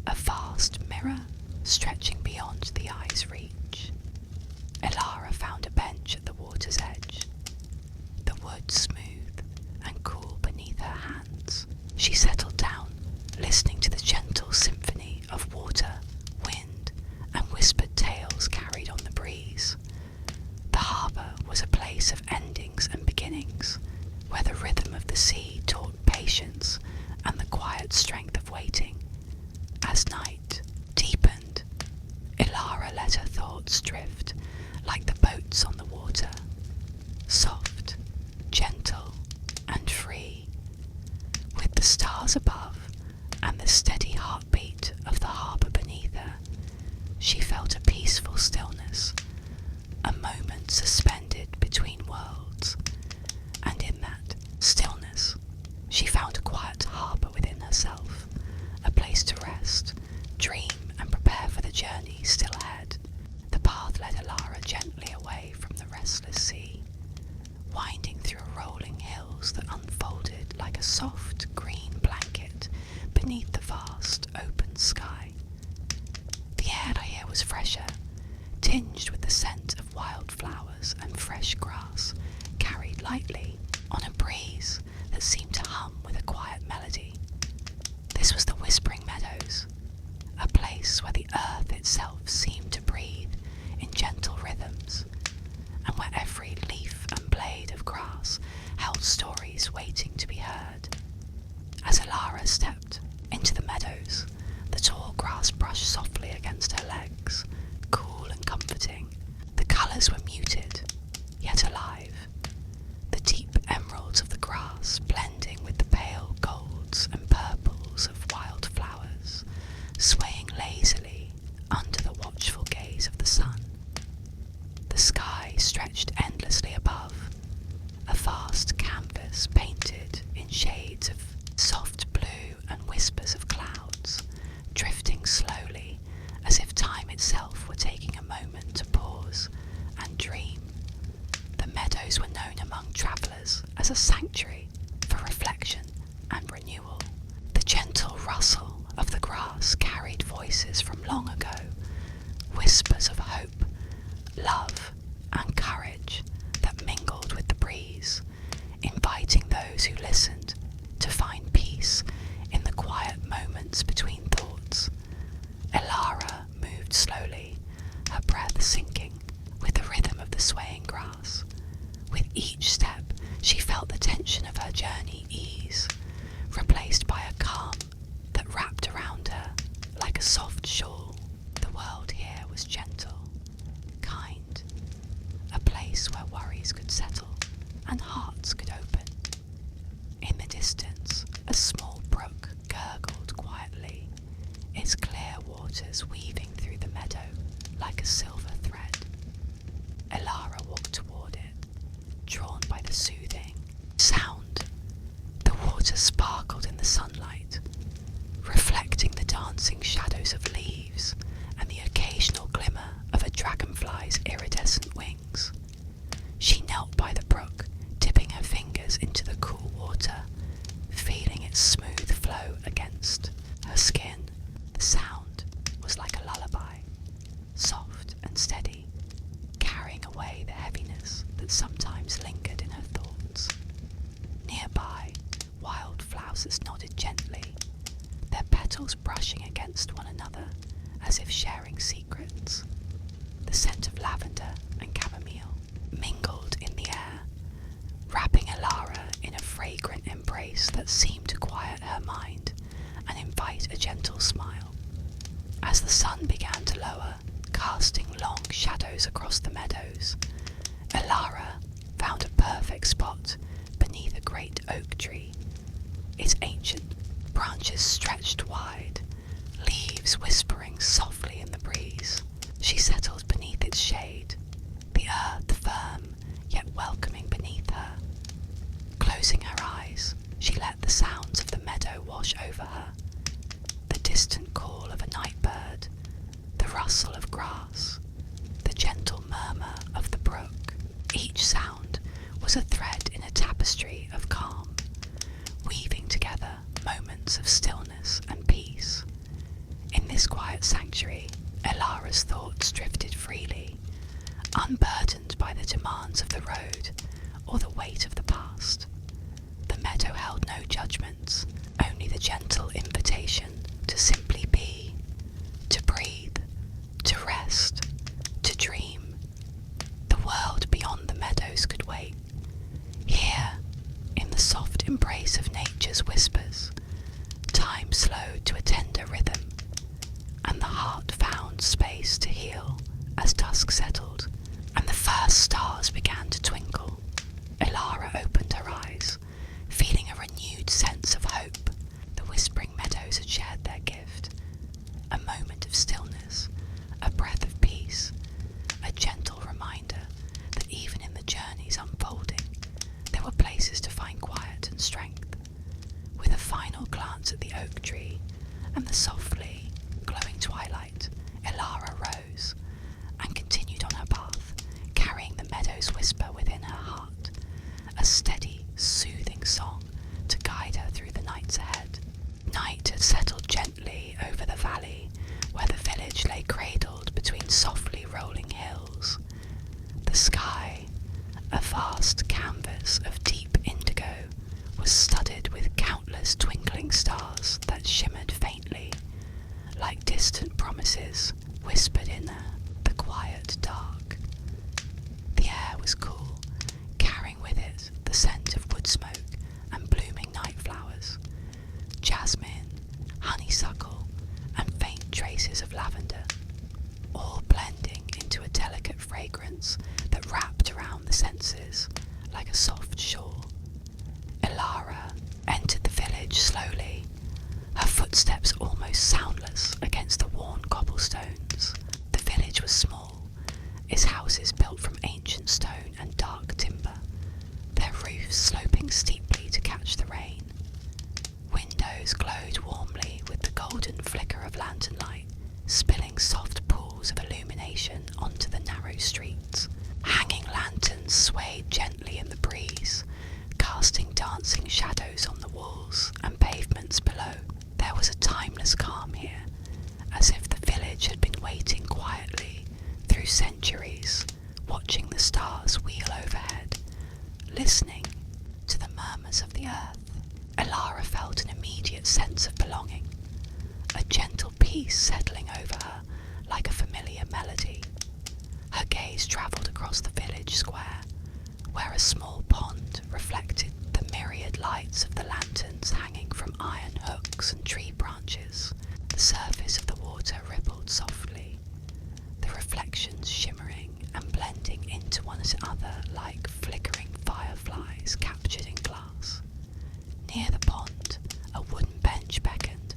a vast mirror stretching beyond the eye's reach. Elara found a bench at the water's edge, the wood smooth and cool beneath her hands. She settled down, listening to the gentle symphony of water, wind, and whispered tales carried on the breeze. The harbour was a place of endings and beginnings, where the rhythm of the sea taught patience and the quiet strength of waiting. As night deepened, Elara let her thoughts drift like the boats on the water, soft, gentle, and free. With the stars above and the steady heartbeat of the harbour beneath her, she felt a peaceful stillness, a moment suspended between worlds, and in that stillness she found a quiet harbour within herself, a place to rest, dream, and prepare for the journey still ahead. The path led Elara gently away from the restless sea, winding through rolling hills that unfolded like a soft green blanket beneath the vast open sky. The air here was fresher, tinged with the scent of wild flowers and fresh grass, carried lightly on a breeze that seemed to hum with a quiet melody. This was the Whispering Meadows, a place where the earth itself seemed to breathe in gentle rhythms, and where every leaf and blade of grass held stories waiting to be heard. As Elara stepped into the meadows, the tall grass brushed softly against her legs, cool and comforting. The colours were muted, yet alive, the deep emeralds of the grass blending with the pale golds and purples of wild flowers, swaying lazily under the watchful gaze of the sun. The sky stretched endlessly above, a vast canvas painted in shades of soft blue and whispers of clouds, drifting slowly as if time itself were taking a moment to pause and sanctuary for reflection and renewal. The gentle rustle of the grass carried voices from long ago, whispers of hope, love, and courage that mingled with the breeze, inviting those who listened to find peace in the quiet moments between thoughts. Elara moved slowly, her breath sinking with the rhythm of the swaying grass. With each step, she felt the tension of her journey ease, replaced by a calm that wrapped around her like a soft shawl. The world here was gentle, kind, a place where worries could settle and hearts could open. In the distance, a small brook gurgled quietly, its clear waters weaving through the meadow like a silver thread. Elara walked toward it, drawn by the soothing sound. The water sparkled in the sunlight, reflecting the dancing shadows of leaves and the occasional glimmer of a dragonfly's iridescent wings. She knelt by the brook, dipping her fingers into the cool water, feeling its smooth flow against her skin. The sound was like a lullaby, soft and steady, carrying away the heaviness that sometimes lingered in her thoughts. Nearby, wildflowers nodded gently, their petals brushing against one another as if sharing secrets. The scent of lavender and chamomile mingled in the air, wrapping Elara in a fragrant embrace that seemed to quiet her mind and invite a gentle smile. As the sun began to lower, casting long shadows across the meadows, Elara found a perfect spot beneath a great oak tree. Its ancient branches stretched wide, leaves whispering softly in the breeze. She settled beneath its shade, the earth firm yet welcoming beneath her. Closing her eyes, she let the sounds of the meadow wash over her. The distant call of a night bird, the rustle of grass, the gentle murmur of the brook. Each sound was a thread in a tapestry of calm, weaving together moments of stillness and peace. In this quiet sanctuary, Elara's thoughts drifted freely, unburdened by the demands of the road or the weight of the past. The meadow held no judgments, only the gentle invitation to simply be, to breathe, to rest, to dream. The world beyond the meadows could wait. Here, in the soft embrace of nature's whispers, time slowed to a tender rhythm, and the heart found space to heal as dusk settled, and the first stars began to twinkle. Elara opened her eyes, feeling a renewed sense of hope. The whispering meadows had shared their gift, a moment of stillness, a breath of peace, a gentle reminder that even in the journey's unfolding, there were places to find quiet and strength. With a final glance at the oak tree and the softly glowing twilight, Elara rose and continued on her path, carrying the meadow's whisper within her heart, a steady, soothing song to guide her through the nights ahead. Night had settled gently over the valley where the village lay cradled between softly rolling hills. The sky, a vast canvas of deep indigo, was studded with countless twinkling stars that shimmered faintly, like distant promises whispered in the quiet dark. The air was cool, carrying with it the scent of wood smoke and blooming night flowers, jasmine, honeysuckle, and faint traces of lavender, all blending into a delicate fragrance that wrapped around the senses like a soft shawl. Elara entered the village slowly, her footsteps almost soundless against the worn cobblestones. The village was small, its houses built from ancient stone and dark timber, their roofs sloping steeply to catch the rain. Windows glowed warmly with the golden flicker of lantern light, spilling soft pools of illumination onto the narrow streets. Hanging lanterns swayed gently in the breeze, casting dancing shadows on the walls and pavements below. There was a timeless calm here, as if the village had been waiting quietly through centuries, watching the stars wheel overhead, listening to the murmurs of the earth. Elara felt an immediate sense of belonging, a gentle peace settling over her like a familiar melody. Her gaze travelled across the village square, where a small pond reflected the myriad lights of the lanterns hanging from iron hooks and tree branches. The surface of the water rippled softly, the reflections shimmering and blending into one another like flickering fireflies captured in glass. Near the pond, a wooden bench beckoned,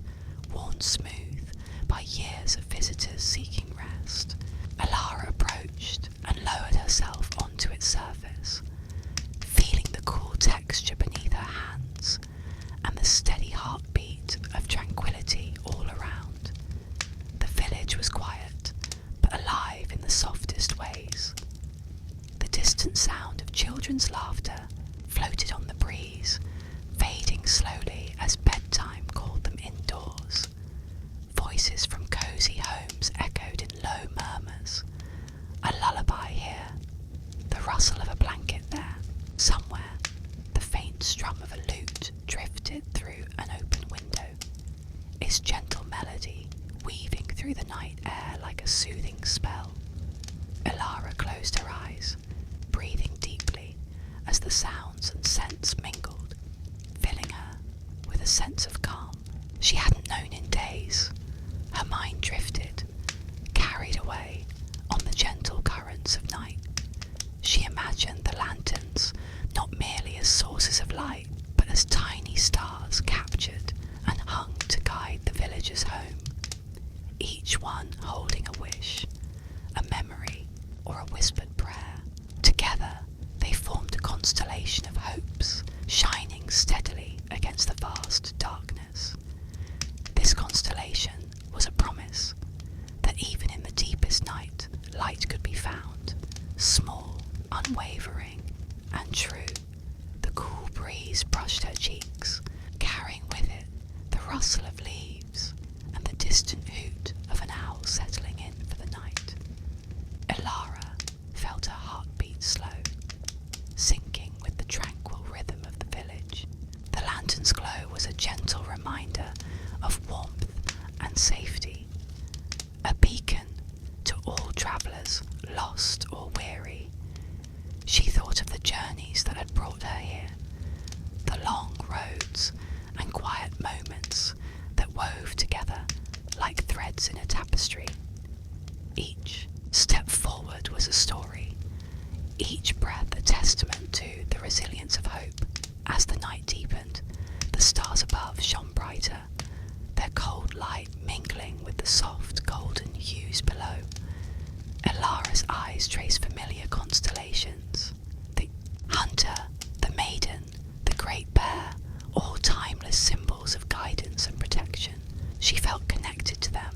worn smooth by years of visitors seeking rest. Elara approached and lowered herself onto its surface, feeling the cool texture beneath her hands and the steady heartbeat of tranquility all around. The village was quiet, but alive in the softest ways. The distant sound of children's laughter floated on the breeze, fading slowly as bedtime called them indoors. Voices from cosy homes echoed in low murmurs. A lullaby here, the rustle of a blanket there. Somewhere, the faint strum of a lute drifted through an open window, its gentle melody weaving through the night air like a soothing spell. Elara closed her eyes, breathing deeply as the sounds and scents mingled, filling her with a sense of calm she hadn't known in days. Her mind drifted, carried away on the gentle currents of night. She imagined the lanterns not merely as sources of light, but as tiny stars captured and hung to guide the villagers home, each one holding a wish, a memory, or a whispered prayer. Together, they formed a constellation of hopes, shining steadily against the vast darkness. This constellation was a promise that even in the deepest night, light could be found, small, unwavering, and true. The cool breeze brushed her cheeks, carrying with it the rustle of leaves and the distant hoot of an owl settling in for the night. Elara felt her heart beat slow, syncing with the tranquil rhythm of the village. The lantern's glow was a gentle reminder of warmth and safety, a beacon to all travellers, lost or weary. She thought of the journeys that had brought her here, the long roads and quiet moments that wove together like threads in a tapestry. Each step forward was a story, each breath a testament to the resilience of hope. As the night deepened, the stars above shone brighter, their cold light mingling with the soft golden hues below. Elara's eyes traced familiar constellations. The hunter, the maiden, the great bear, all timeless symbols of guidance and protection. She felt connected to them,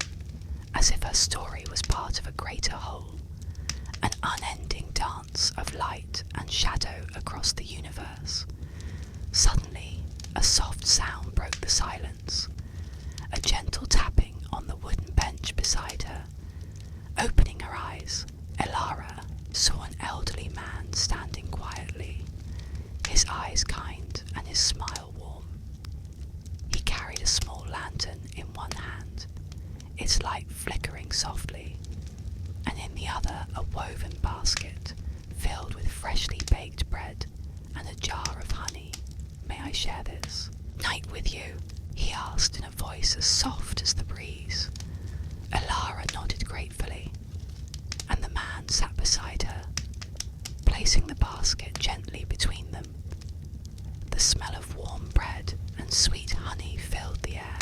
as if her story was part of a greater whole, an unending dance of light and shadow across the universe. Suddenly, a soft sound broke the silence, a gentle tapping on the wooden bench beside her. Opening her eyes, Elara saw an elderly man standing quietly, his eyes kind and his smile warm. He carried a small lantern in one hand, its light flickering softly, and in the other a woven basket filled with freshly baked bread and a jar of honey. "May I share this night with you?" he asked in a voice as soft as the breeze. Elara nodded gratefully, and the man sat beside her, placing the basket gently between them. The smell of warm bread and sweet honey filled the air,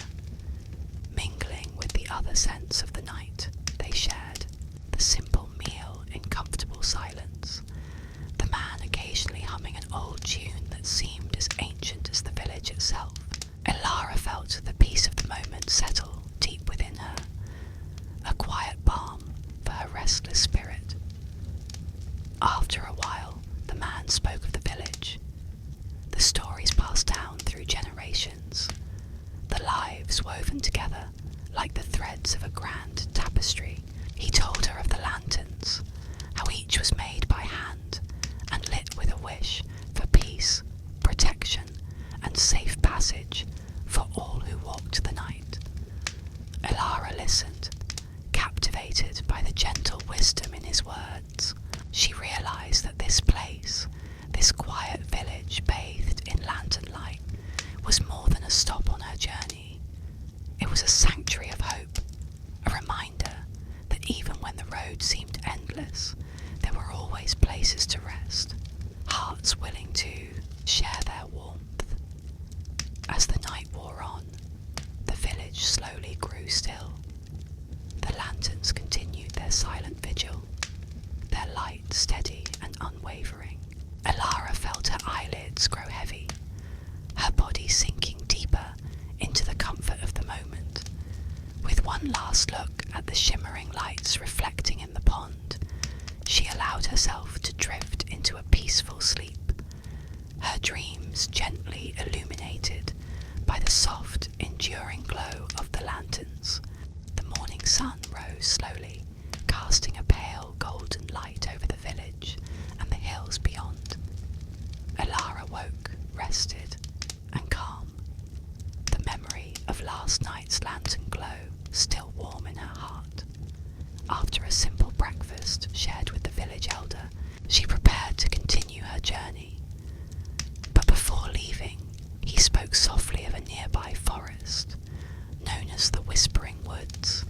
mingling with the other scents of the night. They shared the simple meal in comfortable silence, the man occasionally humming an old tune that seemed as ancient as the village itself. Elara felt the peace of the moment settle deep within her, a quiet balm for her restless spirit. After a while, the man spoke of the village, the story threads of a grand tapestry. He told her of the lanterns, how each was made by hand and lit with a wish for peace, protection, and safe passage for all who walked the night. Elara listened, captivated by the gentle wisdom in his words. She realized that this place, this quiet village bathed in lantern light, was more than a stop on her journey. It was a sanctuary of hope, a reminder that even when the road seemed endless, there were always places to rest, hearts willing to share their warmth. As the night wore on, the village slowly grew still. The lanterns continued their silent vigil, their light steady and unwavering. Elara felt her eyelids grow heavy, her body sinking deeper into the comfort of the moment. With one last look at the shimmering lights reflecting in the pond, she allowed herself to drift into a peaceful sleep, her dreams gently illuminated by the soft, enduring glow of the lanterns. The morning sun rose slowly, casting a pale golden light over the village and the hills beyond. Elara woke, rested, and calm, the memory of last night's lantern glow still warm in her heart. After a simple breakfast shared with the village elder, she prepared to continue her journey. But before leaving, he spoke softly of a nearby forest, known as the Whispering Woods,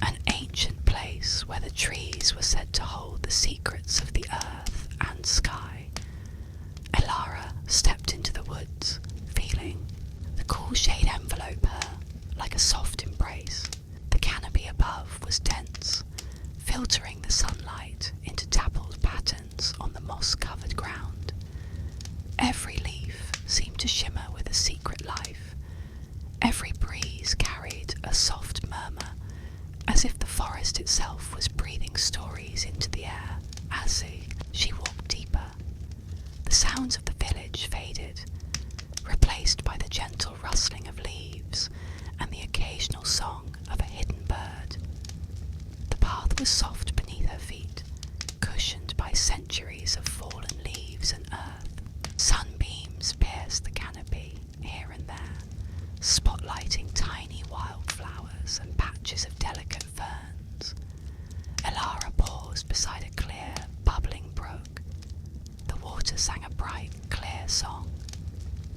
an ancient place where the trees were said to hold the secrets of the earth and sky. Elara stepped into the woods, feeling the cool shade envelope her like a soft embrace. The canopy above was dense, filtering the sunlight into dappled patterns on the moss-covered ground. Every leaf seemed to shimmer with a secret life. Every breeze carried a soft murmur, as if the forest itself was breathing stories into the air. As she walked deeper, the sounds of the village faded, replaced by the gentle rustling of leaves and the occasional song of a hidden bird. The path was soft beneath her feet, cushioned by centuries of fallen leaves and earth. Sunbeams pierced the canopy here and there, spotlighting tiny wildflowers and patches of delicate ferns. Elara paused beside a clear, bubbling brook. The water sang a bright, clear song,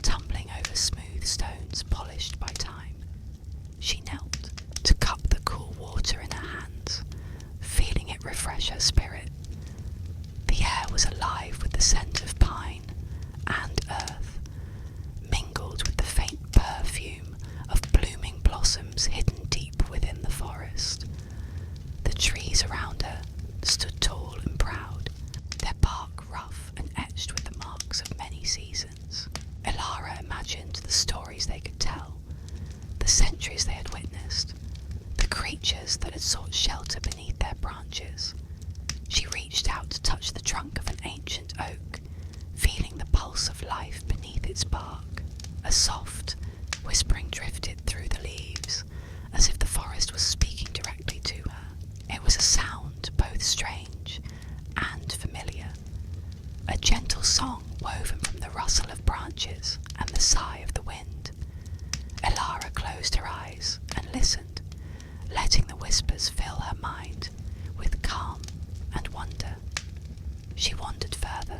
tumbling over smooth stones polished by time. She knelt to cup the cool water in her hands, feeling it refresh her spirit. The air was alive with the scent of pine and earth, mingled with the faint perfume of blooming blossoms hidden deep within the forest. The trees around her stood tall and proud, their bark rough and etched with the marks of many seasons. Elara imagined the stories they could tell, the centuries they had witnessed, the creatures that had sought shelter beneath their branches. She reached out to touch the trunk of an ancient oak, feeling the pulse of life beneath its bark. A soft whispering drifted through the leaves, as if the forest was speaking directly to her. It was a sound both strange and familiar, a gentle song woven from the rustle of branches and the sigh of the wind. Elara closed her eyes and listened, letting the whispers fill her mind with calm and wonder. She wandered further,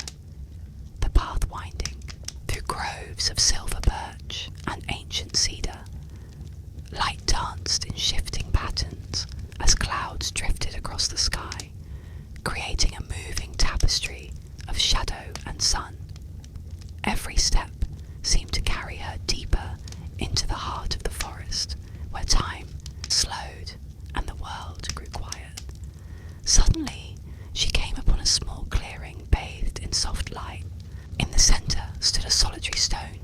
the path winding through groves of silver birch and ancient cedar. Light danced in shifting patterns as clouds drifted across the sky, creating a moving tapestry of shadow and sun. Every step seemed to carry her deeper into the heart of the forest, where time slowed and the world grew quiet. Suddenly, she came upon a small clearing bathed in soft light. In the centre stood a solitary stone,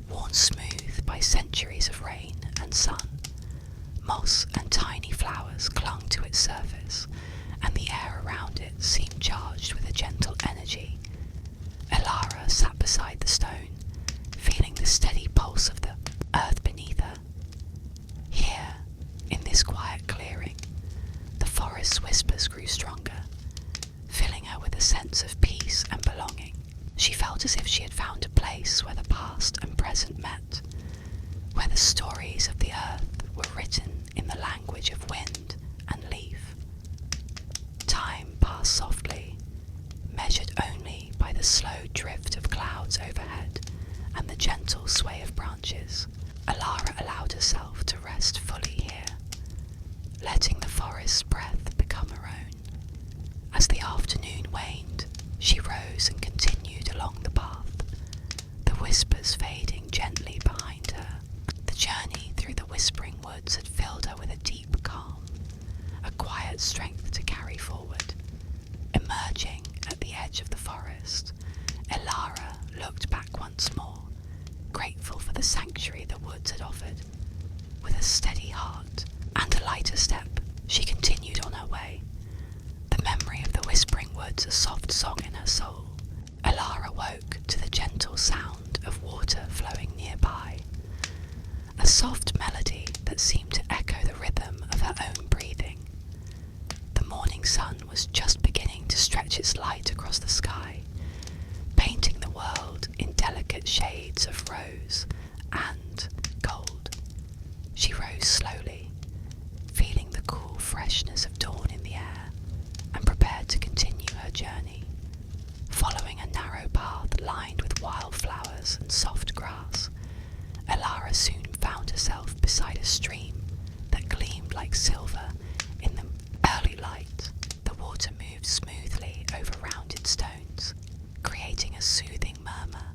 worn smooth by centuries of rain and sun. Moss and tiny flowers clung to its surface, and the air around it seemed charged with a gentle energy. Elara sat beside the stone, feeling the steady pulse of the earth beneath her. Here, in this quiet whispers grew stronger, filling her with a sense of peace and belonging. She felt as if she had found a place where the past and present met, where the stories of the earth were written in the language of wind and leaf. Time passed softly, measured only by the slow drift of clouds overhead and the gentle sway of branches. Alara allowed herself to rest fully here, letting the forest's breath become her own. As the afternoon waned, she rose and continued along the path, the whispers fading gently behind her. The journey through the whispering woods had filled her with a deep calm, a quiet strength to carry forward. Emerging at the edge of the forest, Elara looked back once more, grateful for the sanctuary the woods had offered. With a steady heart and a lighter step, she continued on her way, the memory of the whispering woods a soft song in her soul. Elara woke to the gentle sound of water flowing nearby, a soft melody that seemed to echo the rhythm of her own breathing. The morning sun was just beginning to stretch its light across the sky, painting the world in delicate shades of rose and gold. She rose slowly, feeling the cool freshness of dawn in the air, and prepared to continue her journey. Following a narrow path lined with wildflowers and soft grass, Elara soon found herself beside a stream that gleamed like silver in the early light. The water moved smoothly over rounded stones, creating a soothing murmur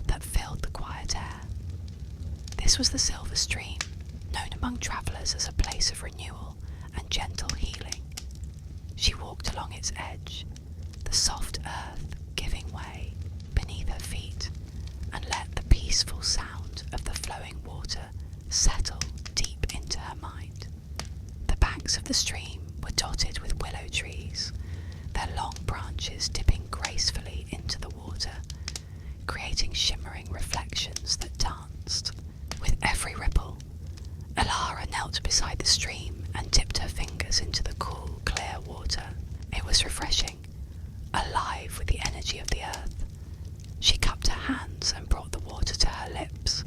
that filled the quiet air. This was the Silver Stream, known among travellers as a place of renewal and gentle healing. She walked along its edge, the soft earth giving way beneath her feet, and let the peaceful sound of the flowing water settle deep into her mind. The banks of the stream were dotted with willow trees, their long branches dipping gracefully into the water, creating shimmering reflections that danced. With every ripple, Elara knelt beside the stream and dipped her fingers into the cool, clear water. It was refreshing, alive with the energy of the earth. She cupped her hands and brought the water to her lips,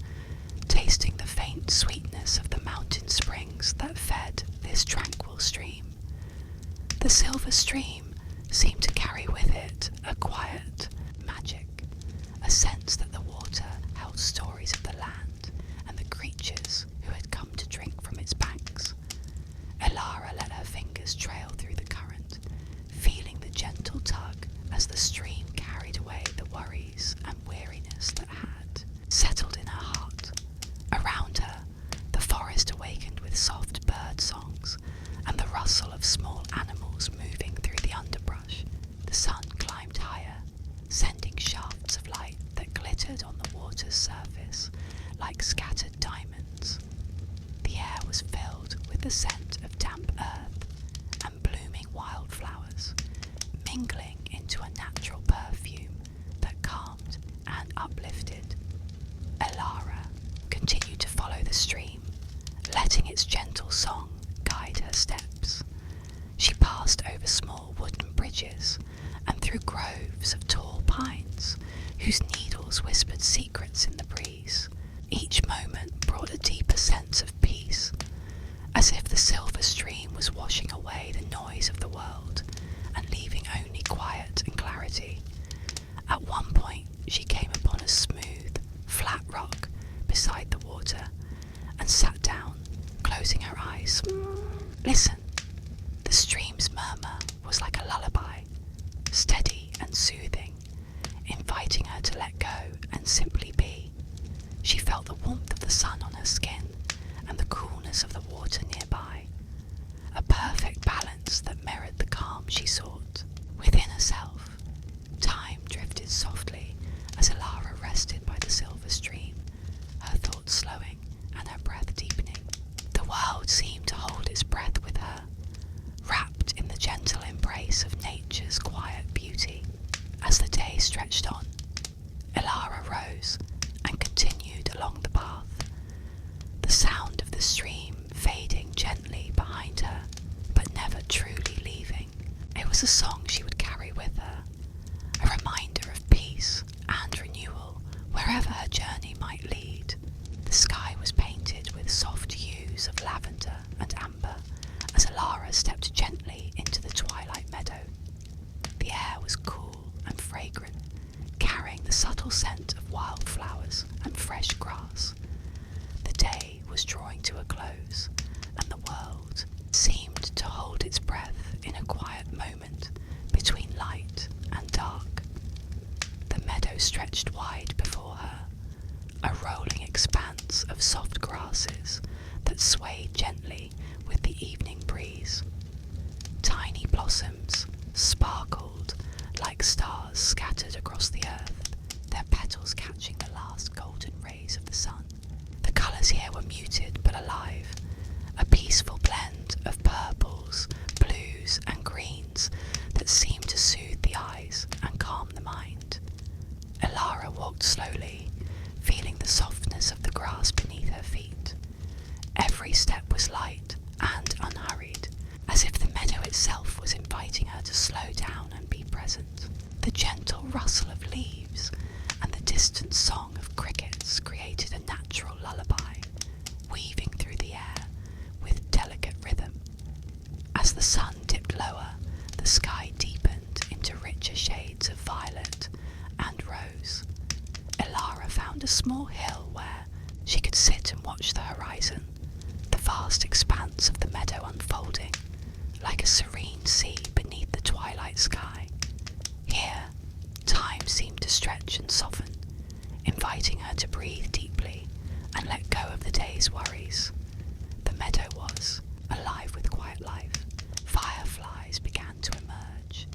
tasting the faint sweetness of the mountain springs that fed this tranquil stream. The Silver Stream seemed to carry with it a quiet magic, a sense that the water held stories of the land and the creatures who had come to drink from its banks. Elara let her fingers trail through the current, feeling the gentle tug as the stream carried away the worries and weariness that had settled in her heart. Around her, the forest awakened with soft bird songs and the rustle of small animals moving through the underbrush. The sun climbed higher, sending shafts of light that glittered on the water's surface like scattered diamonds. The air was filled with the scent of damp earth and blooming wildflowers, mingling into a natural perfume that calmed and uplifted. Elara continued to follow the stream, letting its gentle song guide her steps. She passed over small wooden bridges and through groves of tall pines whose needles whispered secrets in the breeze. Each moment brought a deeper sense of peace, as if the Silver Stream was washing away the noise of the world and leaving only quiet and clarity. At one point, she came upon a smooth, flat rock beside the water and sat down, closing her eyes. Listen! The stream's murmur was like a lullaby, steady and soothing, inviting her to let go and simply be. She felt the warmth of the sun on her skin and the coolness of the water nearby, a perfect balance that mirrored the calm she sought. Within herself, time drifted softly as Elara rested by the Silver Stream, her thoughts slowing and her breath deepening. The world seemed to hold its breath with her, wrapped in the gentle embrace of nature's quiet beauty. As the day stretched on, Elara rose and continued along the path, the sound of the stream fading gently behind her, but never truly leaving. was a song she would carry with her, a reminder of peace and renewal wherever her journey might lead. The sky was painted with soft hues of lavender and amber as Alara stepped gently into the twilight meadow. The air was cool and fragrant, carrying the subtle scent of wildflowers and fresh grass. The day was drawing to a close, and the world seemed to hold its breath in a quiet moment between light and dark. The meadow stretched wide before her, a rolling expanse of soft grasses that swayed gently with the evening breeze. Tiny blossoms sparkled like stars scattered across the earth, their petals catching the last golden rays of the sun. The colours here were muted but alive, a peaceful blend of purples, blues and greens that seemed to soothe the eyes and calm the mind. Alara walked slowly, feeling the softness of the grass beneath her feet. Every step was light and unhurried, as if the meadow itself was inviting her to slow down and be present. The gentle rustle of leaves and the distant song of crickets created a natural lullaby, weaving through the air with delicate rhythm. As the sun dipped lower, the sky deepened into richer shades of violet and rose. Alara found a small hill where she could sit and watch the horizon, the vast expanse of the meadow unfolding like a serene sea beneath the twilight sky. Here, time seemed to stretch and soften, inviting her to breathe deeply and let go of the day's worries. The meadow was alive with quiet life. Fireflies began to emerge,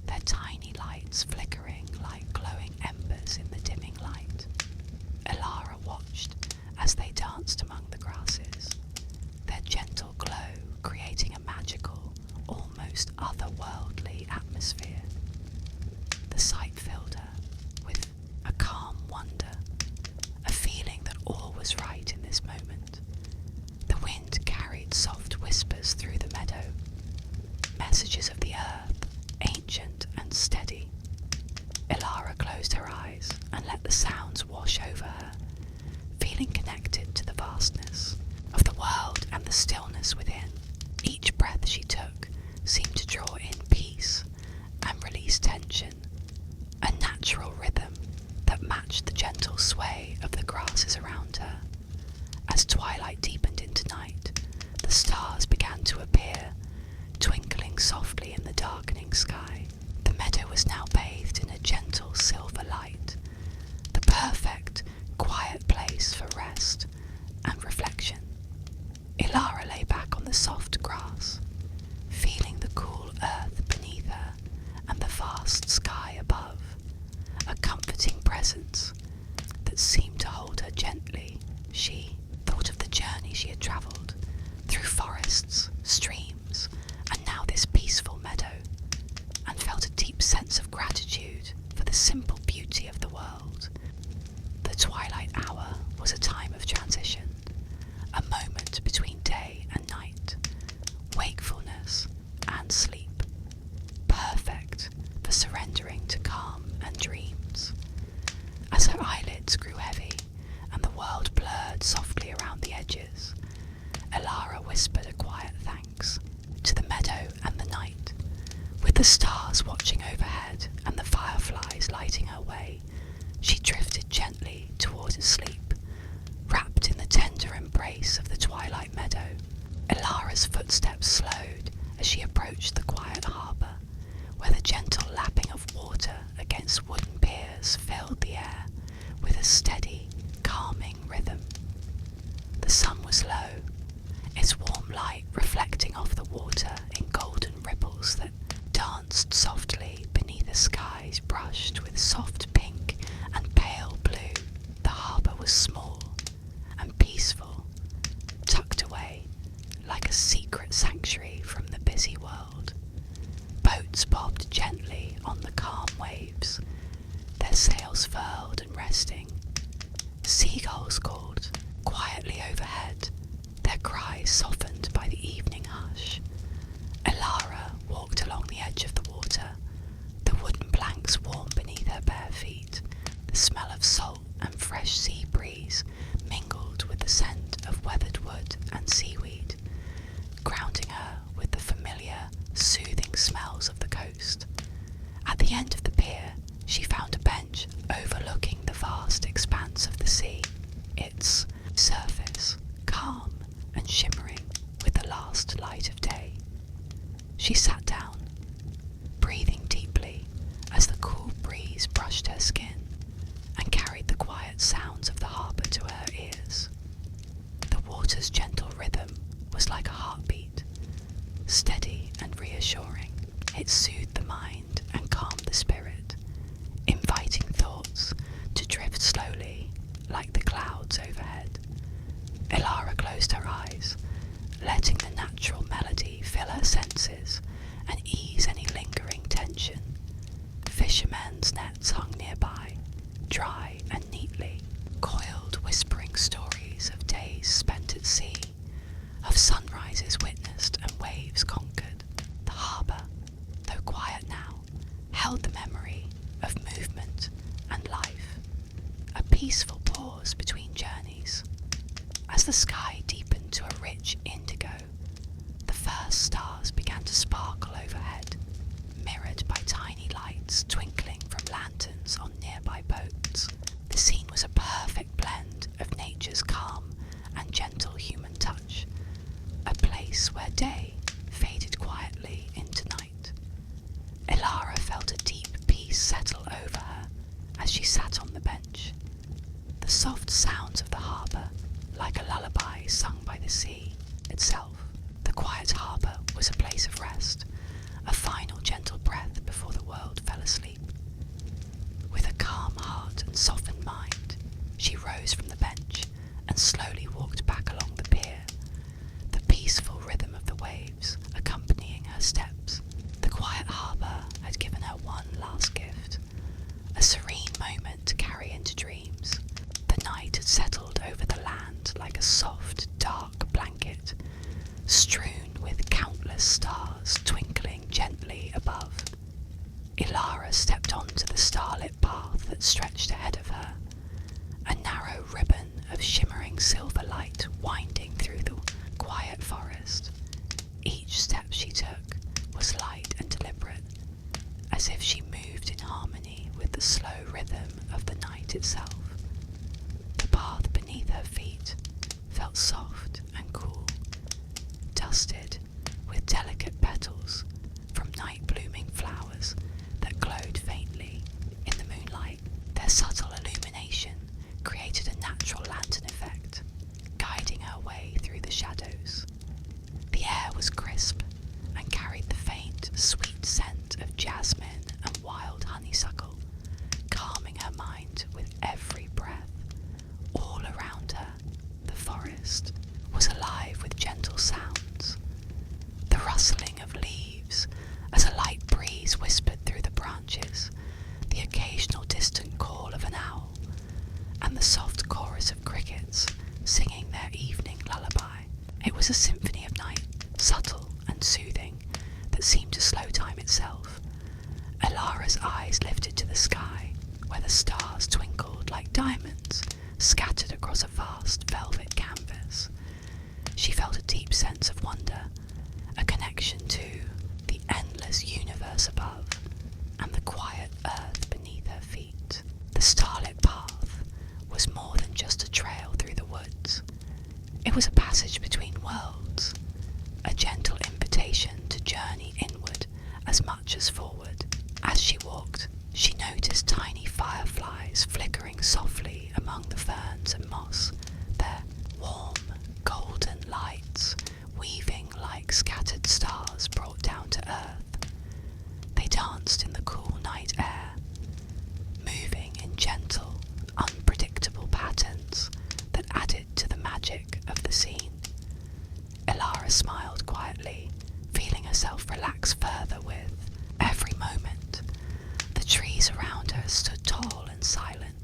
their tiny lights flickering like glowing embers in the dimming light. Alara watched as they danced among the grasses, their gentle glow creating a magical, almost otherworldly atmosphere. The sight filled her with a calm wonder, a feeling that all was right in this moment. The wind carried soft whispers through the meadow, messages of the earth, ancient and steady. Alara closed her eyes and let the sounds wash over her, feeling connected to the vastness of the world and the stillness within. Each breath she took seemed to draw in peace and release tension, a natural rhythm that matched the gentle sway of the grasses around her. As twilight deepened into night, the stars began to appear, twinkling softly in the darkening sky. The meadow was now bathed in a gentle silver light, the perfect, quiet place for rest and reflection. Alara lay back on the soft grass, feeling the cool earth beneath her and the vast sky above, a comforting presence that seemed to hold her gently. She thought of the journey she had travelled, through forests, streams, and now this peaceful meadow, and felt a deep sense of gratitude for the simple beauty of the world. The twilight hour was a time of transition, a moment between day and night, wakefulness and sleep, perfect for surrendering to calm and dreams. As her eyelids grew heavy and the world blurred softly around the edges, Alara whispered a quiet thanks to the meadow and the night. With the stars watching overhead and the fireflies lighting her way, she drifted gently towards sleep, wrapped in the tender embrace of the twilight meadow. Alara's footsteps slowed as she approached the quiet harbour, where the gentle lapping of water against wooden piers filled the air with a steady, calming rhythm. The sun was low, its warm light reflecting off the water in golden ripples that danced softly beneath the skies brushed with soft pink and pale blue. The harbour was small and peaceful, tucked away like a secret sanctuary from the busy world. Boats bobbed gently on the calm waves, their sails furled and resting. Seagulls called quietly overhead, their cries softened by the evening hush. Alara walked along the edge of the water, soothing smells of the coast. At the end of the pier, she found a bench overlooking the vast expanse of the sea, its surface calm and shimmering with the last light of day. She sat down, breathing deeply as the cool breeze brushed her skin and carried the quiet sounds of the harbour to her ears. The water's gentle rhythm was like a heartbeat, steady and reassuring. It soothed the mind and calmed the spirit, inviting thoughts to drift slowly like the clouds overhead. Elara closed her eyes, letting the natural melody fill her senses and ease any lingering tension. Fishermen's nets hung nearby, dry and neatly, coiled whispering stories of days spent at sea, of sunrises witnessed and waves conquered. The harbour, though quiet now, held the memory of movement and life, a peaceful pause between journeys. As the sky deepened to a rich indigo, the first stars began to sparkle overhead, mirrored by tiny lights twinkling from lanterns on nearby boats. The scene was a perfect blend of nature's calm and gentle human touch, a place where day faded quietly into night. Elara felt a deep peace settle over her as she sat on the bench. The soft sounds of the harbour, like a lullaby sung by the sea itself. The quiet harbour was a place of rest, a final gentle breath before the world fell asleep. With a calm heart and softened mind, she rose from the bench and slowly walked back along the pier, the peaceful rhythm of the waves accompanying her steps. The quiet harbour had given her one last gift, a serene moment to carry into dreams. The night had settled over the land like a soft, dark blanket, strewn with countless stars twinkling gently above. Elara stepped onto the starlit path that stretched ahead of her, a narrow ribbon of shimmering silver light winding through the quiet forest. Each step she took was light and deliberate, as if she moved in harmony with the slow rhythm of the night itself. The path beneath her feet felt soft and cool, dusted with delicate petals from night-blooming flowers that glowed faintly in the moonlight. Their subtle illumination created a natural lantern effect, guiding her way through the shadows. The air was crisp and carried the faint, sweet scent of jasmine and wild honeysuckle, calming her mind with every breath. All around her, the forest was alive with gentle sounds, the rustling of leaves as a light breeze whispered through the branches, the occasional distant call of an owl, and the soft chorus of crickets singing their evening lullaby. It was a symphony of night, subtle and soothing, that seemed to slow time itself. Elara's eyes lifted to the sky, where the stars twinkled like diamonds scattered across a vast velvet canvas. She felt a deep sense of wonder, a connection to the endless universe above and the quiet earth beneath her feet. The starlit path was more than just a trail through the woods. It was a passage between worlds, a gentle invitation to journey inward as much as forward. As she walked, she noticed tiny fireflies flickering softly among the ferns and moss, their warm, golden lights weaving like scattered stars brought down to earth. They danced in the cool night air, moving in gentle, unpredictable patterns that added to the magic of the scene. Elara smiled quietly, feeling herself relax further with every moment. The trees around her stood tall and silent,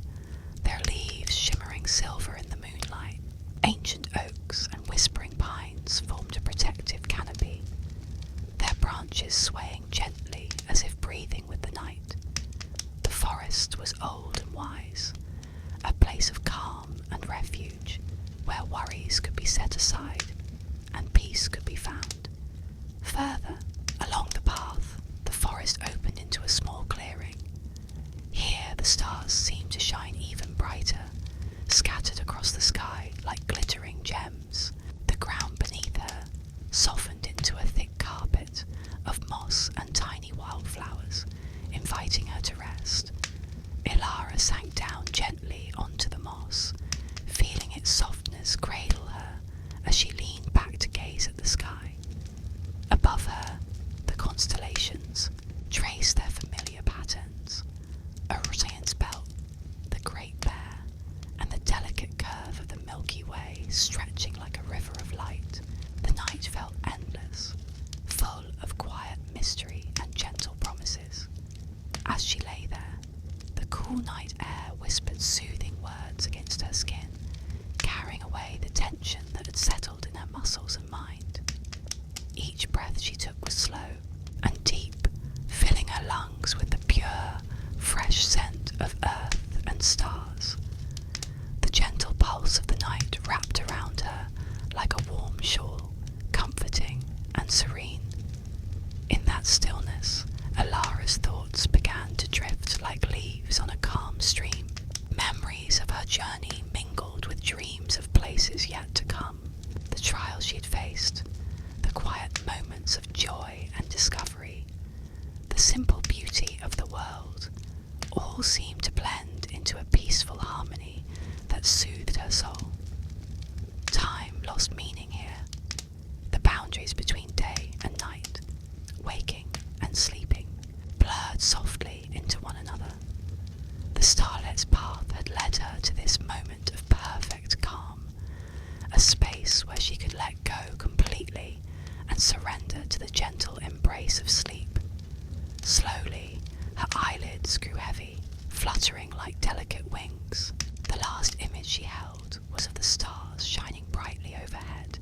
their leaves shimmering silver in the moonlight. Ancient oaks and whispering pines formed a protective canopy, their branches swaying gently as if breathing with the night. The forest was old and wise, a place of calm and refuge, where worries could be set aside and peace could be found. Further, along breath she took was slow and deep, filling her lungs with the pure, fresh scent of earth and stars. The gentle pulse of the night wrapped around her like a warm shawl, comforting and serene. In that stillness, Alara's thoughts began to drift like leaves on a calm stream. Memories of her journey mingled with dreams of places yet to come, the trials she had faced, the quiet moments of joy and discovery, the simple beauty of the world, all seemed to blend into a peaceful harmony that soothed her soul. Time lost meaning here. The boundaries between day and night, waking and sleeping, blurred softly into one another. The starlet's path had led her to this moment of perfect calm, a space where she could let go completely and surrender to the gentle embrace of sleep. Slowly, her eyelids grew heavy, fluttering like delicate wings. The last image she held was of the stars shining brightly overhead,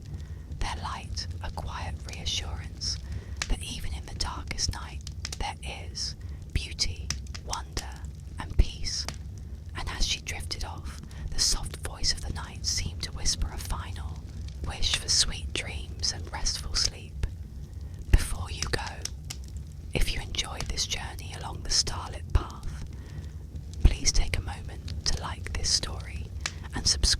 their light a quiet reassurance that even in the darkest night there is beauty, wonder, and peace. And as she drifted off, the soft voice of the night seemed to whisper a final wish for sweet dreams and restful sleep. Before you go, if you enjoyed this journey along the starlit path, please take a moment to like this story and subscribe